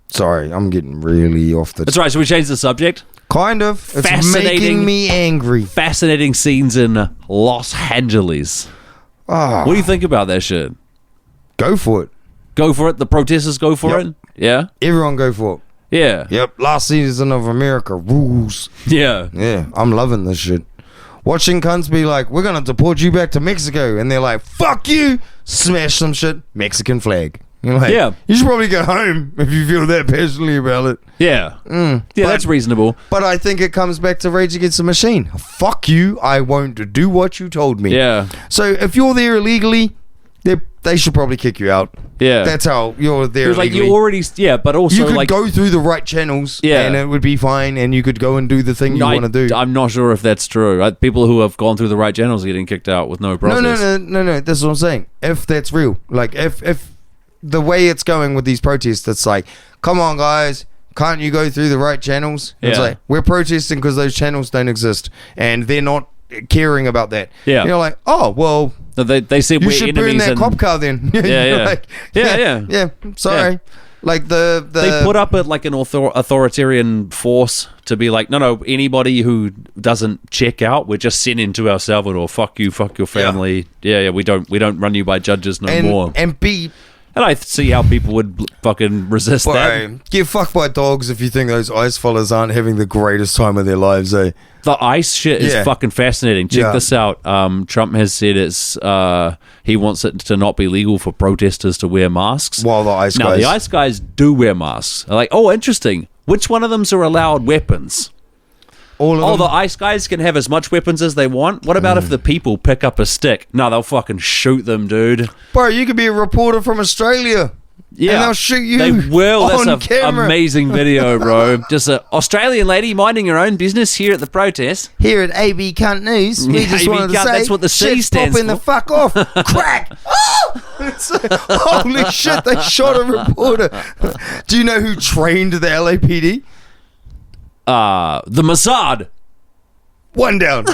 Sorry, I'm getting really off the... That's right, should we change the subject? Kind of. It's making me angry. Fascinating scenes in Los Angeles. What do you think about that shit? Go for it. Go for it? The protesters go for it? Yeah? Everyone go for it. Yeah. Yep. Last season of America rules. Yeah. Yeah. I'm loving this shit. Watching cunts be like, we're going to deport you back to Mexico. And they're like, fuck you. Smash some shit. Mexican flag. You're like, you should probably go home if you feel that passionately about it. Yeah. Yeah, that's reasonable. But I think it comes back to Rage Against the Machine. Fuck you. I won't do what you told me. Yeah. So if you're there illegally, they should probably kick you out. Yeah. That's how you're there illegally. Like you already, but also you could like go through the right channels and it would be fine and you could go and do the thing you want to do. I'm not sure if that's true. People who have gone through the right channels are getting kicked out with no process. No. That's what I'm saying. If that's real. Like if the way it's going with these protests, it's like, come on guys, can't you go through the right channels? It's like, we're protesting because those channels don't exist and they're not caring about that. Yeah. You're like, oh, well... No, they said you should burn that cop car then. Yeah. Sorry. Like they put up like an authoritarian force to be like, no, anybody who doesn't check out, we're just sending to El Salvador. Fuck you, fuck your family. Yeah. We don't run you by judges no more. And I see how people would fucking resist that. Get fucked by dogs if you think those ICE fellas aren't having the greatest time of their lives, eh? The ICE shit is fucking fascinating. Check this out. Trump has said he wants it to not be legal for protesters to wear masks. While the ICE the ICE guys do wear masks. They're like, oh, interesting. Which one of them are allowed weapons? All of them? The ICE guys can have as much weapons as they want. What about if the people pick up a stick? No, they'll fucking shoot them, dude. Bro, you could be a reporter from Australia. Yeah. And they'll shoot you. They will. That's an amazing video, bro. Just an Australian lady minding her own business here at the protest. Here at AB Cunt News, we just wanted to say, that's what the C stands for. The fuck off. Crack. Holy shit, they shot a reporter. Do you know who trained the LAPD? The Mossad. One down.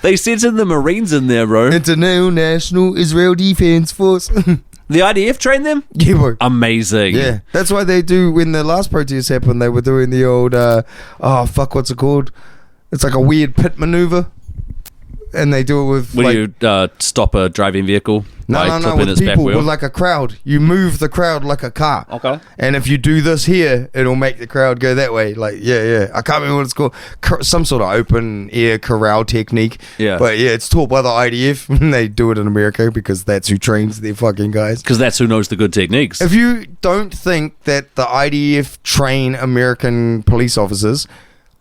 They sent in the Marines in there, bro. International Israel Defense Force. The IDF trained them? Yeah, bro. Amazing. Yeah. That's why they do, when the last protest happened, they were doing the old, what's it called? It's like a weird pit maneuver. And they do it with when you stop a driving vehicle. No, with people, with like a crowd. You move the crowd like a car. Okay. And if you do this here, it'll make the crowd go that way. Like, yeah. I can't remember what it's called. Some sort of open air corral technique. Yeah. But yeah, it's taught by the IDF. And they do it in America because that's who trains their fucking guys. Because that's who knows the good techniques. If you don't think that the IDF train American police officers,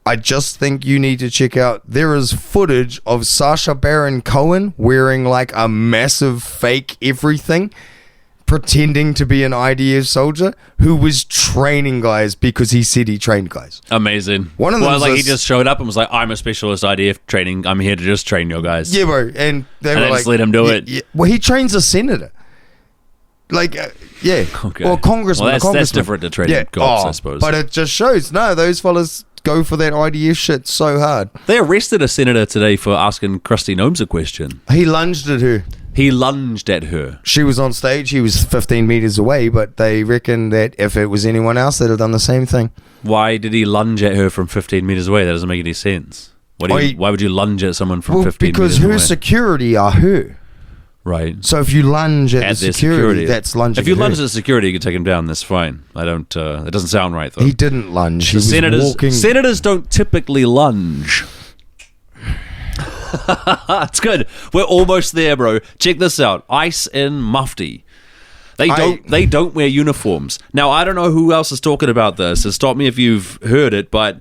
I just think you need to check out, there is footage of Sacha Baron Cohen wearing like a massive fake everything, pretending to be an IDF soldier who was training guys because he said he trained guys. Amazing. One of them he just showed up and was like, I'm a specialist IDF training. I'm here to just train your guys. Yeah, bro. And they were just let him do it. Yeah. Well, he trains a senator. Like, yeah. Okay. Or congressman. Well, that's different to trading cops, I suppose. But it just shows, no, those fellas go for that IDF shit so hard. They arrested a senator today for asking Kristi Noem a question. He lunged at her. She was on stage. He was 15 meters away, but they reckon that if it was anyone else, they'd have done the same thing. Why did he lunge at her from 15 meters away? That doesn't make any sense. Why would you lunge at someone from 15 meters away? Because her security are her. Right. So if you lunge at the security, that's lunging. If you lunge at the security, you can take him down. That's fine. I don't. It doesn't sound right though. He didn't lunge. He was walking. Senators don't typically lunge. It's good. We're almost there, bro. Check this out. ICE in mufti. They don't wear uniforms. Now, I don't know who else is talking about this, so stop me if you've heard it, but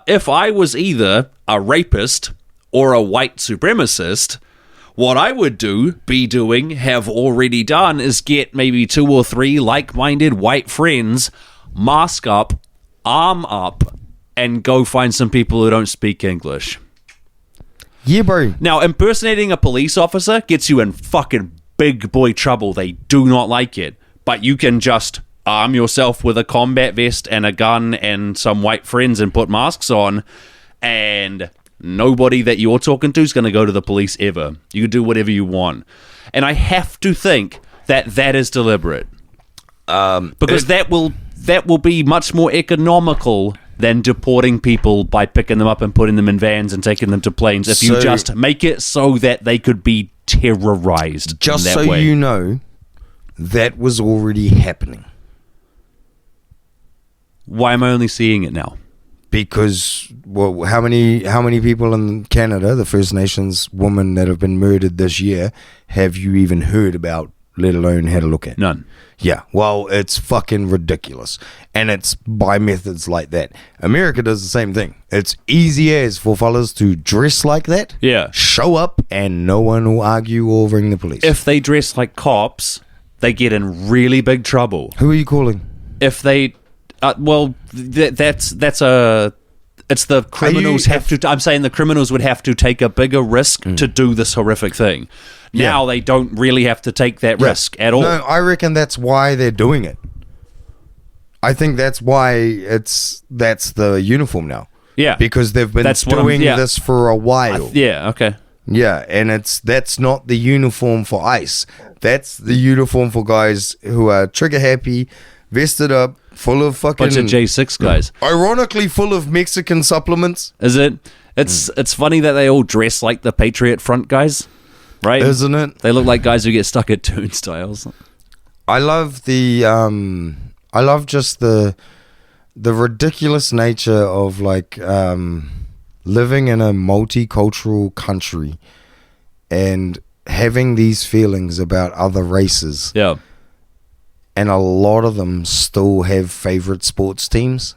if I was either a rapist or a white supremacist, what I would have already done, is get maybe 2 or 3 like-minded white friends, mask up, arm up, and go find some people who don't speak English. Yeah, bro. Now, impersonating a police officer gets you in fucking big boy trouble. They do not like it. But you can just arm yourself with a combat vest and a gun and some white friends and put masks on, and nobody that you're talking to is going to go to the police ever. You can do whatever you want. And I have to think that is deliberate. Because that will be much more economical than deporting people by picking them up and putting them in vans and taking them to planes. If you just make it so that they could be terrorized. Just in that so way. you know, that was already happening. Why am I only seeing it now? Because, well, how many people in Canada, the First Nations women that have been murdered this year, have you even heard about, let alone had a look at? None. Yeah, well, it's fucking ridiculous. And it's by methods like that. America does the same thing. It's easy as for fellas to dress like that, show up, and no one will argue or ring the police. If they dress like cops, they get in really big trouble. Who are you calling? If they... it's the criminals I'm saying the criminals would have to take a bigger risk to do this horrific thing. Now they don't really have to take that risk at all. No, I reckon that's why they're doing it. I think that's why that's the uniform now. Yeah. Because they've been doing this for a while. Okay. Yeah, and that's not the uniform for ICE. That's the uniform for guys who are trigger happy, vested up, full of fucking... bunch of J6 guys. Ironically full of Mexican supplements. Is it? It's funny that they all dress like the Patriot Front guys, right? Isn't it? They look like guys who get stuck at turnstiles. I love just the ridiculous nature of like living in a multicultural country and having these feelings about other races. Yeah. And a lot of them still have favorite sports teams.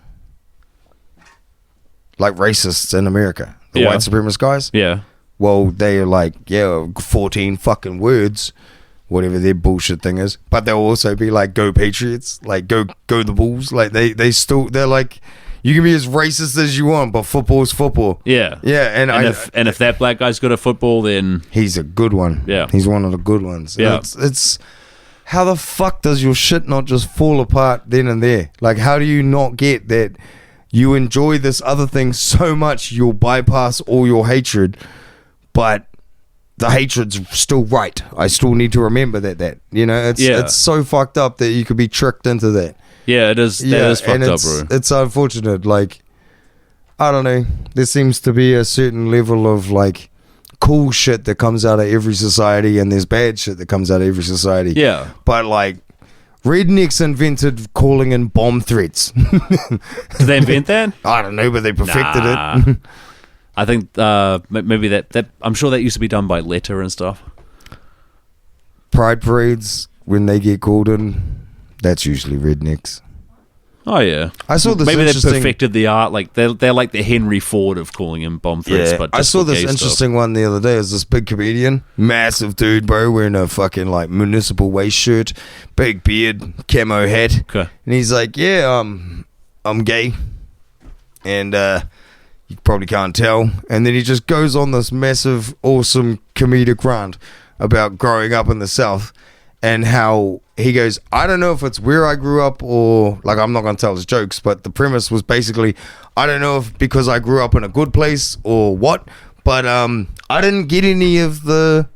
Like racists in America. The white supremacist guys. Yeah. Well, they're like, 14 fucking words, whatever their bullshit thing is. But they'll also be like, go Patriots. Like, go the Bulls. Like, they're like, you can be as racist as you want, but football's football. Yeah. Yeah. And if that black guy's good at football, then... he's a good one. Yeah. He's one of the good ones. Yeah. It's how the fuck does your shit not just fall apart then and there? Like, how do you not get that you enjoy this other thing so much you'll bypass all your hatred, but the hatred's still right? I still need to remember that you know, it's so fucked up that you could be tricked into that. Yeah, it is. That is fucked up, bro. It's unfortunate. Like, I don't know. There seems to be a certain level of like cool shit that comes out of every society, and there's bad shit that comes out of every society. Yeah. But like, rednecks invented calling in bomb threats. Did they invent that? I don't know, but they perfected it. I think maybe that I'm sure that used to be done by letter and stuff. Pride parades, when they get called in, that's usually rednecks. Oh yeah, I saw this. Maybe they perfected the art. Like they're like the Henry Ford of calling in bomb threats. Yeah, but I saw this interesting one the other day. It was this big comedian, massive dude, bro, wearing a fucking like municipal waste shirt, big beard, camo hat, and he's like, "Yeah, I'm gay," and you probably can't tell. And then he just goes on this massive, awesome comedic rant about growing up in the South. and how he goes, I don't know if it's where I grew up or, like, I'm not going to tell his jokes, but the premise was basically, I don't know if because I grew up in a good place or what, but I didn't get any of the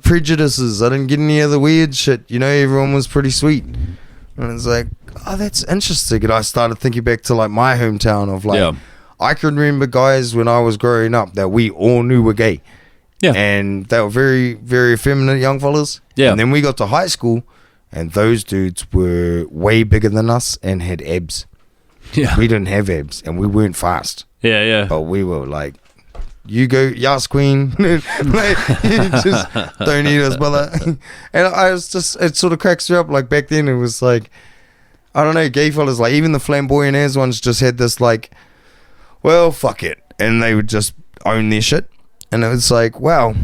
prejudices. I didn't get any of the weird shit. You know, everyone was pretty sweet. And it's like, oh, that's interesting. And I started thinking back to, like, my hometown of, like, I can remember guys when I was growing up that we all knew were gay. Yeah. And they were very, very effeminate young fellas. Yeah. And then we got to high school, and those dudes were way bigger than us and had abs. Yeah. We didn't have abs, and we weren't fast. Yeah, yeah. But we were like, you go, yas queen. Like, just don't eat us, brother. And I was just, it sort of cracks me up. Like, back then, it was like, I don't know, gay fellas, like, even the flamboyant ass ones just had this, like, well, fuck it. And they would just own their shit. And it was like, wow,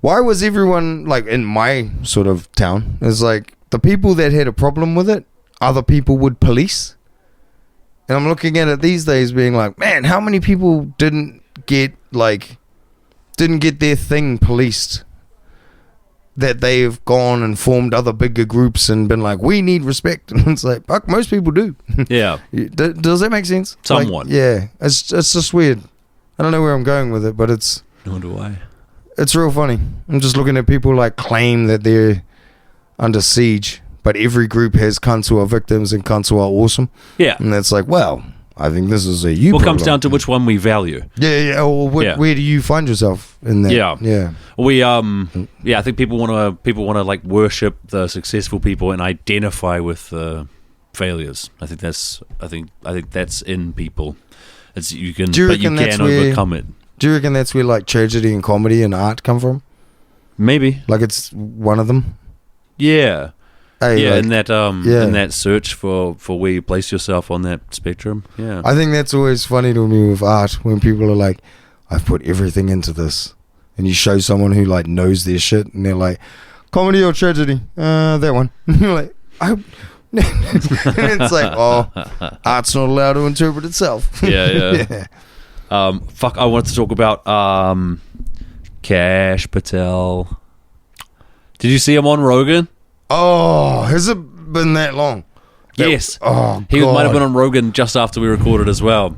why was everyone, like, in my sort of town, it's like, the people that had a problem with it, other people would police. And I'm looking at it these days being like, man, how many people didn't get their thing policed, that they've gone and formed other bigger groups and been like, we need respect. And it's like, fuck, most people do. Yeah. Does that make sense? Somewhat. Like, yeah. It's just weird. I don't know where I'm going with it, but it's... Nor do I. It's real funny. I'm just looking at people, like, claim that they're under siege, but every group has cunts who are victims and cunts who are awesome. Yeah. And it's like, well, I think this is a you problem. Comes down to which one we value. Yeah, yeah. Or where do you find yourself in that? Yeah. Yeah. We, I think people want to, like, worship the successful people and identify with the failures. I think that's in people. But you can overcome it. Do you reckon that's where, like, tragedy and comedy and art come from? Maybe. Like, it's one of them? Yeah. Hey, yeah, like, in that search for where you place yourself on that spectrum. Yeah. I think that's always funny to me with art, when people are like, I've put everything into this. And you show someone who, like, knows their shit, and they're like, comedy or tragedy? That one. And you're like, and it's like, oh, art's not allowed to interpret itself. Yeah. I wanted to talk about Kash Patel. Did you see him on Rogan? Oh, has it been that long? Yes. He might have been on Rogan just after we recorded as well.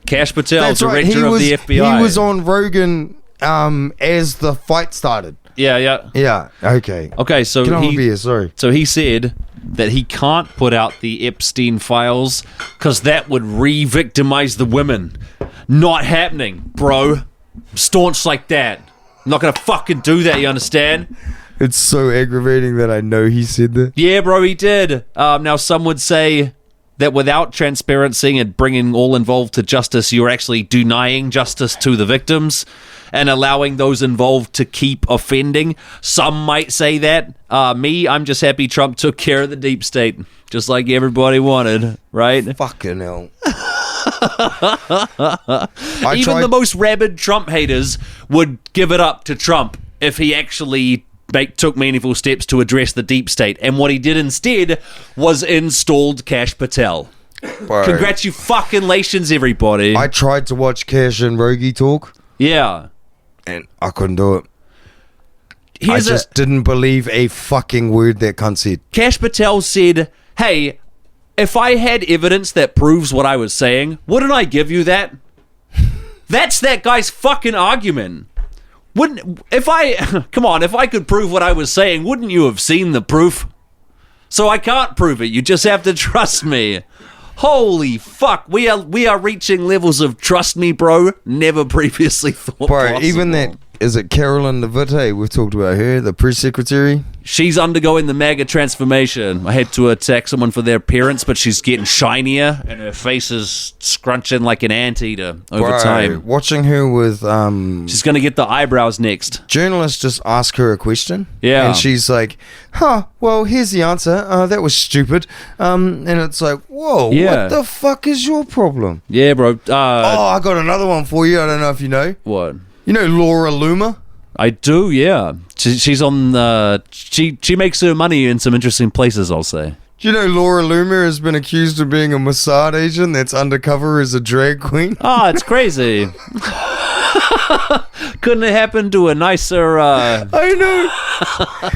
Kash Patel, that's director of the FBI. He was on Rogan as the fight started. Yeah. Okay. So So he said that he can't put out the Epstein files because that would re-victimize the women. Not happening, bro. Staunch like that. I'm not gonna fucking do that. You understand? It's so aggravating that I know he said that. Yeah, bro, he did. Now, some would say that without transparency and bringing all involved to justice, you're actually denying justice to the victims and allowing those involved to keep offending. Some might say that. I'm just happy Trump took care of the deep state, just like everybody wanted, right? Fucking hell. Even the most rabid Trump haters would give it up to Trump if he actually took meaningful steps to address the deep state. And what he did instead was installed Kash Patel. Bro. Congratulations, everybody. I tried to watch Kash and Rogie talk. Yeah. And I couldn't do it. I just didn't believe a fucking word that cunt said. Kash Patel said, hey, if I had evidence that proves what I was saying, wouldn't I give you that? That's that guy's fucking argument. If I could prove what I was saying, wouldn't you have seen the proof? So I can't prove it. You just have to trust me. Holy fuck, we are reaching levels of trust me, bro, never previously thought possible. Even that, is it Carolyn Levitte? We've talked about her, the press secretary. She's undergoing the MAGA transformation. I had to attack someone for their appearance, but she's getting shinier, and her face is scrunching like an anteater over time. Watching her with... she's going to get the eyebrows next. Journalists just ask her a question. Yeah. And she's like, well, here's the answer. That was stupid. And it's like, whoa, what the fuck is your problem? Yeah, bro. I got another one for you. I don't know if you know. What? You know Laura Loomer? I do, yeah. She's on she makes her money in some interesting places, I'll say. Do you know Laura Loomer has been accused of being a Mossad agent that's undercover as a drag queen? Oh, it's crazy. Couldn't it happen to a nicer... I know.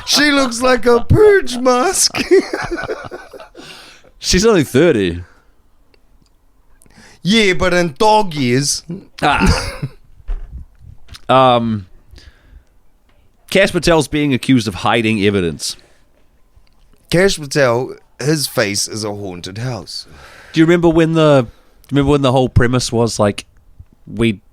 She looks like a purge mask. She's only 30. Yeah, but in dog years. Kash Patel's being accused of hiding evidence. Kash Patel, his face is a haunted house. Do you remember when the whole premise was like,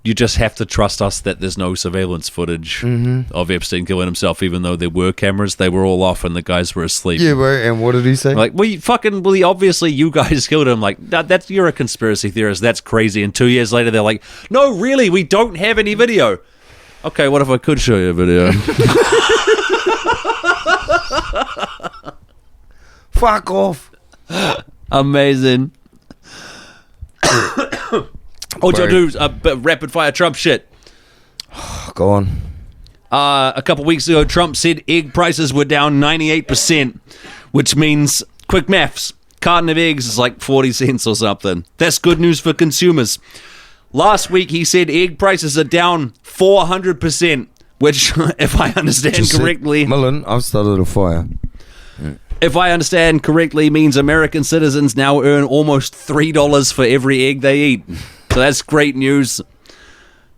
you just have to trust us that there's no surveillance footage of Epstein killing himself, even though there were cameras, they were all off and the guys were asleep. Yeah, bro. And what did he say? Like, obviously you guys killed him. Like, you're a conspiracy theorist. That's crazy. And 2 years later, they're like, no, really, we don't have any video. Okay, what if I could show you a video? Fuck off. Amazing. What y'all do? Rapid fire Trump shit. Go on. A couple weeks ago, Trump said egg prices were down 98%, which means, quick maths, carton of eggs is like 40 cents or something. That's good news for consumers. Last week, he said egg prices are down 400%, which, if I understand correctly... Mullen, I've started a fire. If I understand correctly, means American citizens now earn almost $3 for every egg they eat. So that's great news.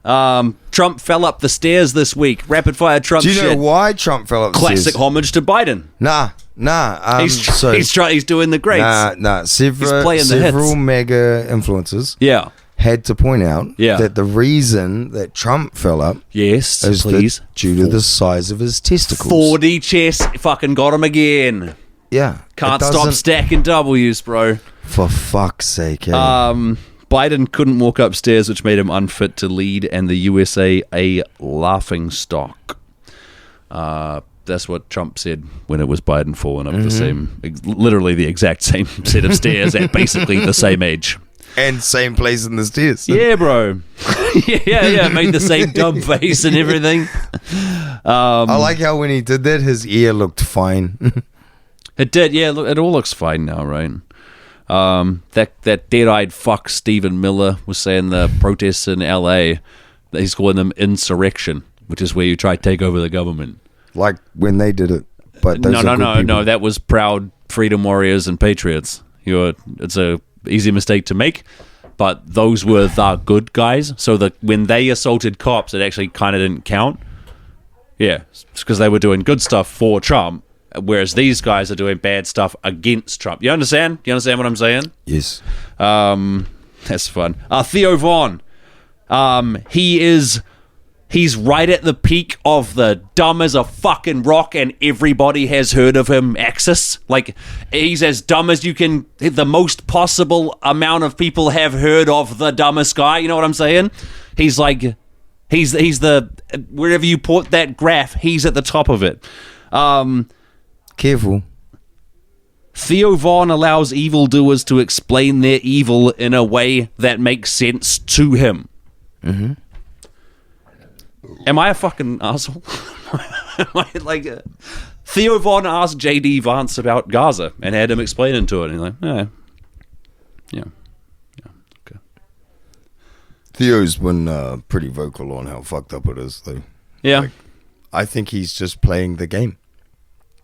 Trump fell up the stairs this week. Rapid fire Trump shit. Do you know why Trump fell up the stairs? Classic homage to Biden. Nah. He's doing the greats. Nah. Several mega influencers had to point out that the reason that Trump fell up is due to the size of his testicles. 4D chess fucking got him again. Yeah. Can't stop stacking W's, bro. For fuck's sake, eh? Biden couldn't walk upstairs, which made him unfit to lead, and the USA a laughing stock. That's what Trump said when it was Biden falling up literally the exact same set of stairs at basically the same age. And same place in the stairs. Yeah, bro. yeah. Made the same dumb face and everything. I like how when he did that, his ear looked fine. It did, yeah. Look, it all looks fine now, right? That dead-eyed fuck Stephen Miller was saying the protests in LA, he's calling them insurrection, which is where you try to take over the government. Like when they did it. But no. That was proud freedom warriors and patriots. It's a easy mistake to make, but those were the good guys. So when they assaulted cops, it actually kind of didn't count. Yeah, because they were doing good stuff for Trump. Whereas these guys are doing bad stuff against Trump. You understand? You understand what I'm saying? Yes. That's fun. Theo Von. He's right at the peak of the dumb as a fucking rock and everybody has heard of him axis. Like, he's as dumb as you can, the most possible amount of people have heard of the dumbest guy. You know what I'm saying? He's like, he's the, wherever you put that graph, he's at the top of it. Careful. Theo Von allows evildoers to explain their evil in a way that makes sense to him. Mm-hmm. Am I a fucking asshole? Theo Von asked J.D. Vance about Gaza and had him explaining to it. And he's like, yeah, okay. Theo's been pretty vocal on how fucked up it is, though. Yeah. I think he's just playing the game.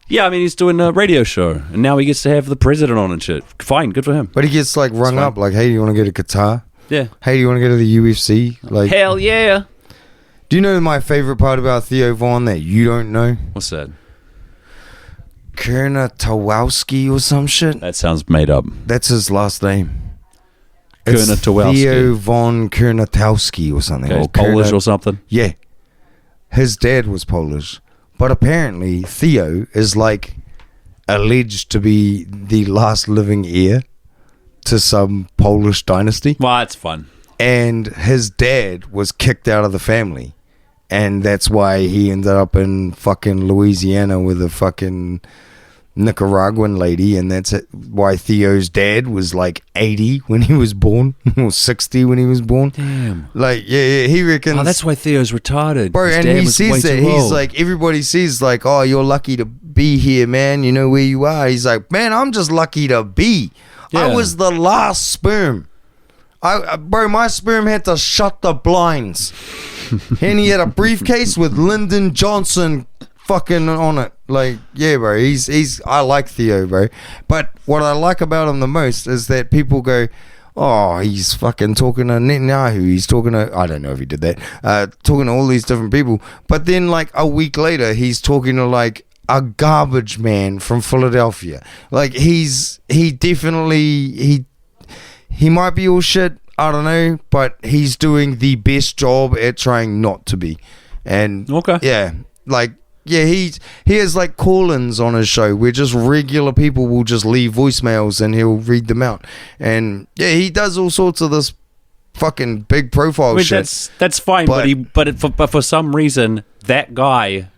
Yeah, I mean, he's doing a radio show, and now he gets to have the president on and shit. Fine, good for him. But he gets, rung up, hey, do you want to go to Qatar? Yeah. Hey, do you want to go to the UFC? Hell yeah. Do you know my favorite part about Theo Von that you don't know? What's that? Kernatowski or some shit? That sounds made up. That's his last name. Kernatowski. Theo Von Kernatowski or something. Okay, Polish or something? Yeah. His dad was Polish. But apparently, Theo is alleged to be the last living heir to some Polish dynasty. Well, that's fun. And his dad was kicked out of the family. And that's why he ended up in fucking Louisiana with a fucking Nicaraguan lady. And that's why Theo's dad was 80 when he was born. Or 60 when he was born. Damn. He reckons. Oh, that's why Theo's retarded. Bro, and he says that. He's everybody says oh, you're lucky to be here, man. You know where you are. He's like, man, I'm just lucky to be. Yeah. I was the last sperm. Bro, my sperm had to shut the blinds. And he had a briefcase with Lyndon Johnson fucking on it. Like, yeah, bro, I like Theo, bro. But what I like about him the most is that people go, oh, he's fucking talking to Netanyahu. He's talking to, I don't know if he did that, talking to all these different people. But then, like, a week later, he's talking to, like, a garbage man from Philadelphia. Like, he might be all shit, I don't know, but he's doing the best job at trying not to be. And, yeah, like, yeah, he has, like, call-ins on his show where just regular people will just leave voicemails and he'll read them out. And, yeah, he does all sorts of this fucking big profile shit. That's fine, but for some reason, that guy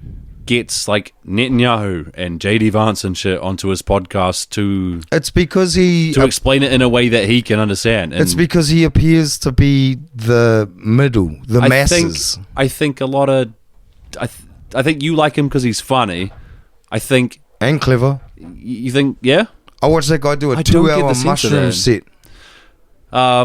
gets, like, Netanyahu and JD Vance and shit onto his podcast to explain it in a way that he can understand. And it's because he appears to be the middle, the masses. I think a lot of... I think you like him because he's funny. I think... And clever. You think, yeah? I watched that guy do a 2-hour mushroom set. I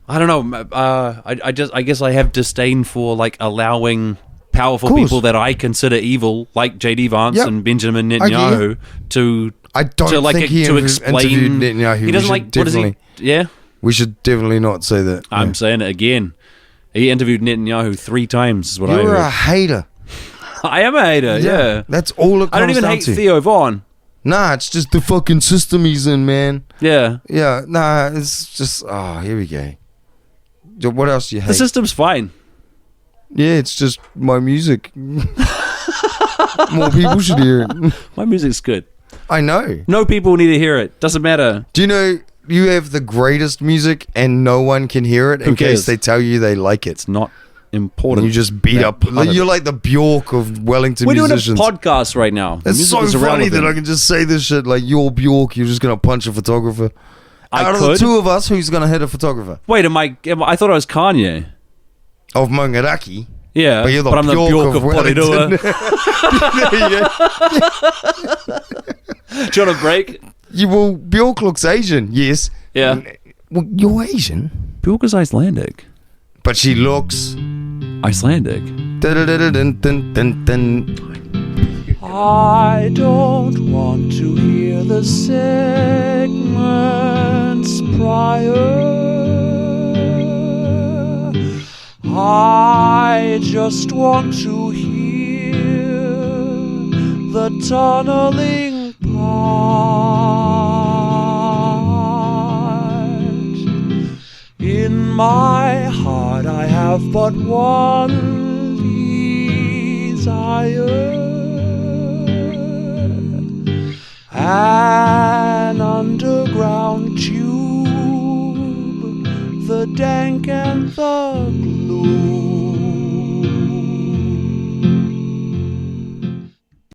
don't know. I guess I have disdain for, like, allowing powerful people that I consider evil, like JD Vance and Benjamin Netanyahu, to explain. Netanyahu. He doesn't like. What is he? Yeah. We should definitely not say that. I'm saying it again. He interviewed Netanyahu 3 times. Is what I heard. You're a hater. I am a hater. Yeah. That's all it comes down to. I don't even hate Theo Von. Nah, it's just the fucking system he's in, man. Yeah. Yeah. Nah, it's just. Oh, here we go. What else do you hate? The system's fine. Yeah, it's just my music. More people should hear it. My music's good. I know. No people need to hear it. Doesn't matter. Do you know you have the greatest music and no one can hear it in case they tell you they like it? It's not important. And you just beat up. You're like the Bjork of Wellington musicians. We're doing a podcast right now. It's so funny that I can just say this shit like you're Bjork. You're just going to punch a photographer. Out of the 2 of us, who's going to hit a photographer? Wait, I thought I was Kanye. Of Mangaraki. Yeah, but I'm the Bjork of Porirua. Do you want a break? Bjork looks Asian, yes. Yeah. Well, you're Asian. Bjork is Icelandic. But she looks... Icelandic. I don't want to hear the segments prior. I just want to hear the tunneling part. In my heart I have but one desire, an underground tube, the dank and the glue.